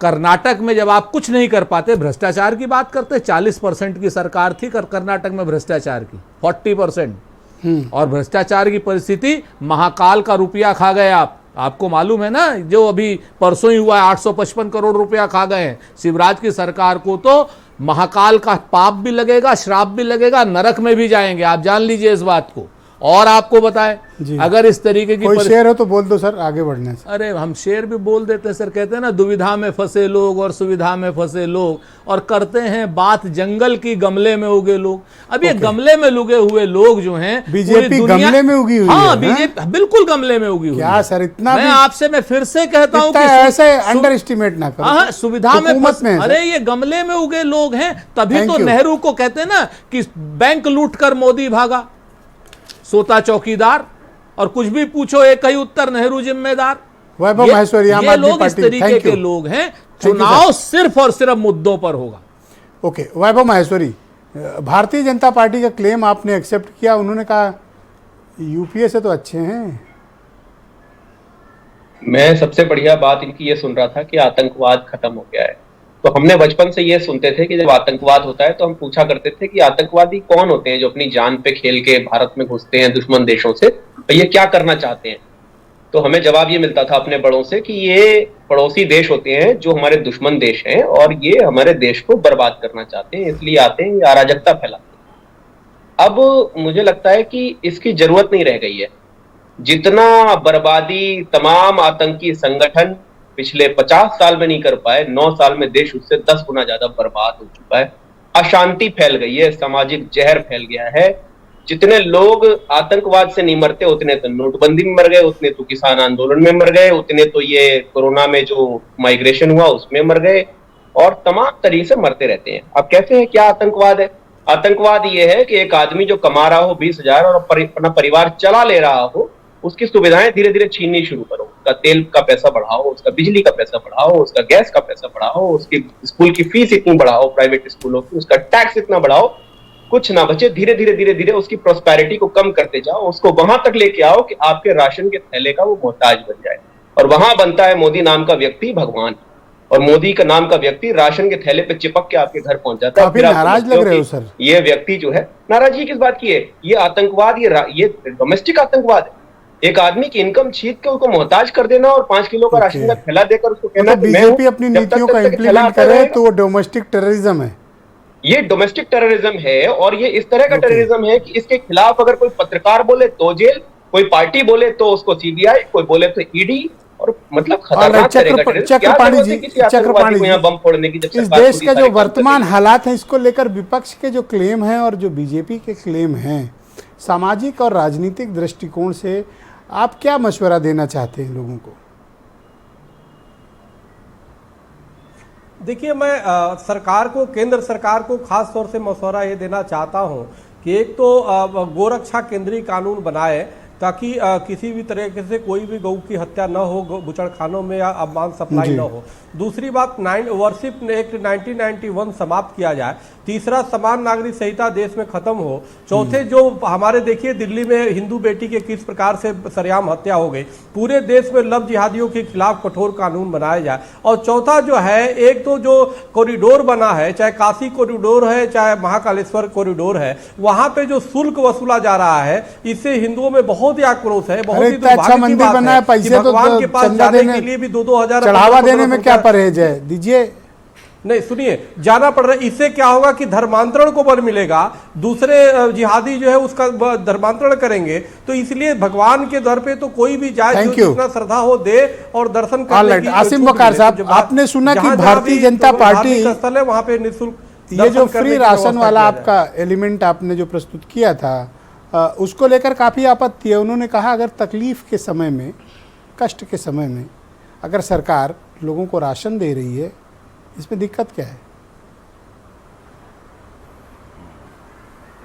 कर्नाटक में जब आप कुछ नहीं कर पाते, भ्रष्टाचार की बात करते। 40% की सरकार थी कर्नाटक में भ्रष्टाचार की, 40%। और भ्रष्टाचार की परिस्थिति, महाकाल का रुपया खा गए आप। आपको मालूम है ना, जो अभी परसों ही हुआ है, 855 करोड़ रुपया खा गए हैं। शिवराज की सरकार को तो महाकाल का पाप भी लगेगा, श्राप भी लगेगा, नरक में भी जाएंगे, आप जान लीजिए इस बात को। और आपको बताएं, अगर इस तरीके की कोई शेर हो तो बोल दो सर, आगे बढ़ने से। अरे हम शेर भी बोल देते हैं सर, कहते हैं ना, दुविधा में फंसे लोग और सुविधा में फंसे लोग, और करते हैं बात जंगल की गमले में उगे लोग। अब ये गमले में उगे हुए लोग जो हैं, बीजेपी गमले में उगी हुई है। हाँ, बीजेपी बिल्कुल गमले में उगी हुई है। क्या सर, इतना मैं फिर से कहता हूँ कि ऐसे अंडर एस्टिमेट ना करो। हाँ, सुविधा में अरे ये गमले में उगे लोग हैं, तभी तो नेहरू को कहते हैं ना कि बैंक लूट कर मोदी भागा, सोता चौकीदार, और कुछ भी पूछो एक ही उत्तर, नेहरू जिम्मेदार। वैभव महेश्वरी, ये लोग इस तरीके के लोग हैं। चुनाव सिर्फ और सिर्फ मुद्दों पर होगा। ओके, वैभव महेश्वरी, भारतीय जनता पार्टी का क्लेम आपने एक्सेप्ट किया। उन्होंने कहा यूपीए से तो अच्छे हैं। मैं सबसे बढ़िया बात इनकी ये सुन रहा था कि आतंकवाद खत्म हो गया है। तो हमने बचपन से ये सुनते थे कि जब आतंकवाद होता है तो हम पूछा करते थे कि आतंकवादी कौन होते हैं जो अपनी जान पे खेल के भारत में घुसते हैं दुश्मन देशों से, तो ये क्या करना चाहते हैं। तो हमें जवाब ये मिलता था अपने बड़ों से कि ये पड़ोसी देश होते हैं जो हमारे दुश्मन देश हैं, और ये हमारे देश को बर्बाद करना चाहते हैं, इसलिए आते हैं, अराजकता फैलाते हैं। अब मुझे लगता है कि इसकी जरूरत नहीं रह गई है। जितना बर्बादी तमाम आतंकी संगठन पिछले 50 साल में नहीं कर पाए, 9 साल में देश उससे 10 गुना ज्यादा बर्बाद हो चुका है। अशांति फैल गई है, सामाजिक जहर फैल गया है। जितने लोग आतंकवाद से नहीं मरते, उतने तो नोटबंदी में मर गए, उतने तो किसान आंदोलन में मर गए, उतने तो ये कोरोना में जो माइग्रेशन हुआ उसमें मर गए, और तमाम तरीके से मरते रहते हैं। अब कहते हैं क्या आतंकवाद है? आतंकवाद ये है कि एक आदमी जो कमा रहा हो 20,000 और अपना परिवार चला ले रहा हो, उसकी सुविधाएं धीरे धीरे छीननी शुरू करो। उसका तेल का पैसा बढ़ाओ, उसका बिजली का पैसा बढ़ाओ, उसका गैस का पैसा बढ़ाओ, उसकी स्कूल की फीस इतनी बढ़ाओ, प्राइवेट स्कूलों की, उसका टैक्स इतना बढ़ाओ, कुछ ना बचे, धीरे धीरे धीरे धीरे उसकी प्रोस्पेरिटी को कम करते जाओ, उसको वहां तक लेके आओ कि आपके राशन के थैले का वो मोहताज बन जाए। और वहां बनता है मोदी नाम का व्यक्ति भगवान, और मोदी का नाम का व्यक्ति राशन के थैले पे चिपक के आपके घर पहुंच जाता है। काफी नाराज लग रहे हो सर। ये व्यक्ति जो है, नाराजगी किस बात की है? ये आतंकवाद, ये डोमेस्टिक आतंकवाद है। एक आदमी की इनकम छीन के उसको मोहताज कर देना और 5 किलो का राशन का थैला देकर उसको कहना बीजेपी अपनी नीतियों का इम्प्लीमेंट करे तो वो डोमेस्टिक टेररिज्म है। ये डोमेस्टिक टेररिज्म है, और ये इस तरह का टेररिज्म है कि इसके खिलाफ अगर कोई पत्रकार बोले तो जेल, कोई पार्टी बोले तो उसको सीबीआई, कोई बोले तो ईडी, और मतलब खतरनाक चक्रपाणी जी, बम फोड़ने की। इस देश के जो वर्तमान हालात हैं, इसको लेकर विपक्ष के जो क्लेम हैं और जो बीजेपी के क्लेम हैं, सामाजिक और राजनीतिक दृष्टिकोण से आप क्या मशवरा देना चाहते हैं लोगों को? देखिए, मैं सरकार को, केंद्र सरकार को खास तौर से मशवरा ये देना चाहता हूं कि एक तो गोरक्षा केंद्रीय कानून बनाए ताकि किसी भी तरीके से कोई भी गौ की हत्या न हो, बुचड़खानों में या अवमान सप्लाई न हो। दूसरी बात, वर्शिप एक्ट 1991 समाप्त किया जाए। तीसरा, समान नागरिक संहिता देश में खत्म हो। चौथे, जो हमारे देखिए दिल्ली में हिंदू बेटी के किस प्रकार से सरेआम हत्या हो गई, पूरे देश में लव जिहादियों के खिलाफ कठोर कानून बनाया जाए। और चौथा जो है, एक तो जो कॉरिडोर बना है, चाहे काशी कॉरिडोर है चाहे महाकालेश्वर कॉरिडोर है, वहां पे जो शुल्क वसूला जा रहा है, इससे हिंदुओं में बहुत ही आक्रोश है। बहुत ही अच्छा मंदिर बना है, पैसे तो भगवान के पास जाने के लिए भी 2-2 चढ़ावा देने में क्या परहेज है? दीजिए। नहीं, सुनिए, जाना पड़ रहा है। इससे क्या होगा कि धर्मांतरण को बल मिलेगा, दूसरे जिहादी जो है उसका धर्मांतरण करेंगे। तो इसलिए भगवान के दर पे तो कोई भी जाए, जो जितना श्रद्धा हो दे और दर्शन करने की। आसिम वकार साहब, आपने सुना कि भारतीय जनता पार्टी स्थल है वहां पे निःशुल्क ये जो फ्री राशन वाला आपका एलिमेंट आपने जो प्रस्तुत किया था, उसको लेकर काफी आपत्ति है। उन्होंने कहा अगर तकलीफ के समय में, कष्ट के समय में अगर सरकार लोगों को राशन दे रही है, इसमें दिक्कत क्या है?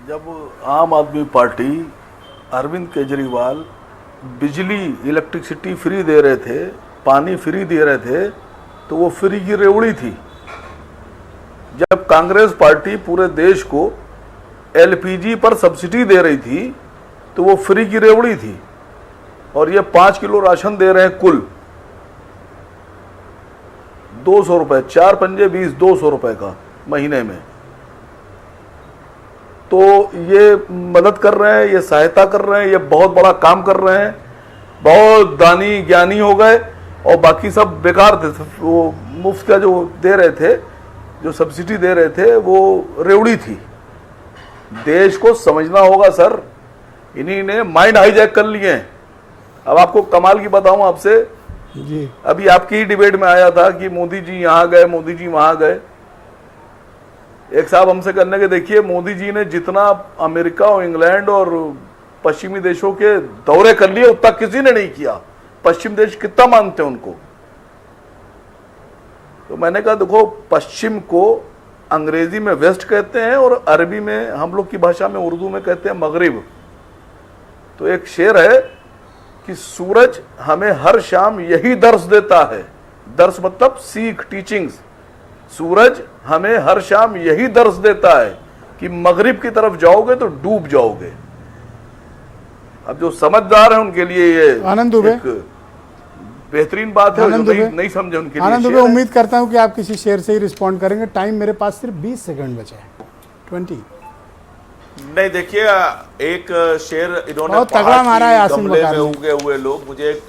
जब आम आदमी पार्टी, अरविंद केजरीवाल बिजली, इलेक्ट्रिसिटी फ्री दे रहे थे, पानी फ्री दे रहे थे, तो वो फ्री की रेवड़ी थी। जब कांग्रेस पार्टी पूरे देश को एलपीजी पर सब्सिडी दे रही थी, तो वो फ्री की रेवड़ी थी। और ये 5 किलो राशन दे रहे हैं कुल 200 रुपए, 4 पंजे 20, 200 रुपए का महीने में। तो ये मदद कर रहे हैं, ये सहायता कर रहे हैं, ये बहुत बड़ा काम कर रहे हैं। बहुत दानी ज्ञानी हो गए, और बाकी सब बेकार थे। वो मुफ्त का जो दे रहे थे, जो सब्सिडी दे रहे थे, वो रेवड़ी थी। देश को समझना होगा सर, इन्हीं ने माइंड हाईजैक कर लिए हैं। अब आपको कमाल की बताऊं आपसे जी, अभी आपकी ही डिबेट में आया था कि मोदी जी यहां गए, मोदी जी वहां गए। एक साहब हमसे करने के, देखिए मोदी जी ने जितना अमेरिका और इंग्लैंड और पश्चिमी देशों के दौरे कर लिए, उतना किसी ने नहीं किया। पश्चिम देश कितना मानते हैं उनको। तो मैंने कहा देखो, पश्चिम को अंग्रेजी में वेस्ट कहते हैं और अरबी में, हम लोग की भाषा में, उर्दू में कहते हैं मगरिब। तो एक शेर है कि सूरज हमें हर शाम यही दर्श देता है। दर्श मतलब सीख, टीचिंग्स। सूरज हमें हर शाम यही दर्श देता है कि मगरिब की तरफ जाओगे तो डूब जाओगे। अब जो समझदार है उनके लिए ये आनंद दुबे बेहतरीन बात है, जो नहीं समझे उनके लिए। आनंद दुबे, उम्मीद करता हूं कि आप किसी शेर से ही रिस्पॉन्ड करेंगे। टाइम मेरे पास सिर्फ 20 सेकंड बचा है। 20 नहीं, देखिए, एक शेर इन्होंने बहुत तगड़ा मारा है आसिम गमले वकार में उगे हुए लोग, मुझे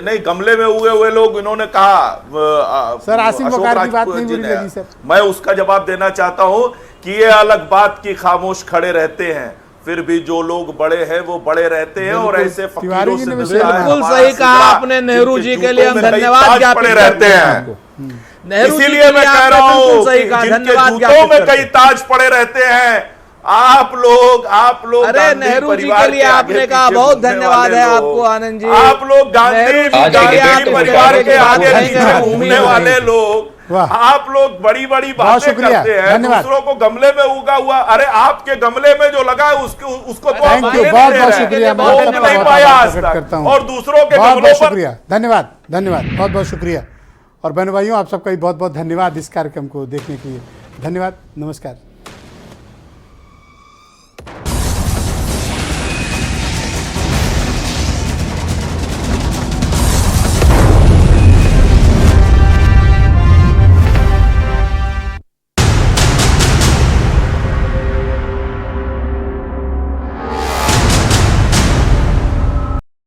नहीं, गमले में उगे हुए लोग इन्होंने कहा। सर, आसिम वकार की बात नहीं बुरी लगी सर। मैं उसका जवाब देना चाहता हूं कि ये अलग बात की खामोश खड़े रहते हैं, फिर भी जो लोग बड़े हैं वो बड़े रहते हैं। और ऐसे फकीरों से बिल्कुल सही कहा आपने। नेहरू जी के लिए हम धन्यवाद ज्ञापित रहते हैं। इसीलिए मैं कह रहा हूं, जिनके जूतों में कई ताज पड़े रहते हैं, आप लोग अरे नेहरू जी के लिए आपने कहा, बहुत धन्यवाद है आपको आनंद जी। आप लोग गांधी परिवार के आगे पीछे घूमने वाले लोग, आप लोग बड़ी बड़ी बातें करते हैं, दूसरों को गमले में उगा हुआ। अरे आपके गमले में जो लगा है उसको तो आप बहुत शुक्रिया, नहीं पाया आज तक, और दूसरों के गमलों पर। शुक्रिया, धन्यवाद, बहुत बहुत शुक्रिया। और बहनों भाइयों, आप सबका भी बहुत बहुत धन्यवाद इस कार्यक्रम को देखने के लिए। धन्यवाद, नमस्कार।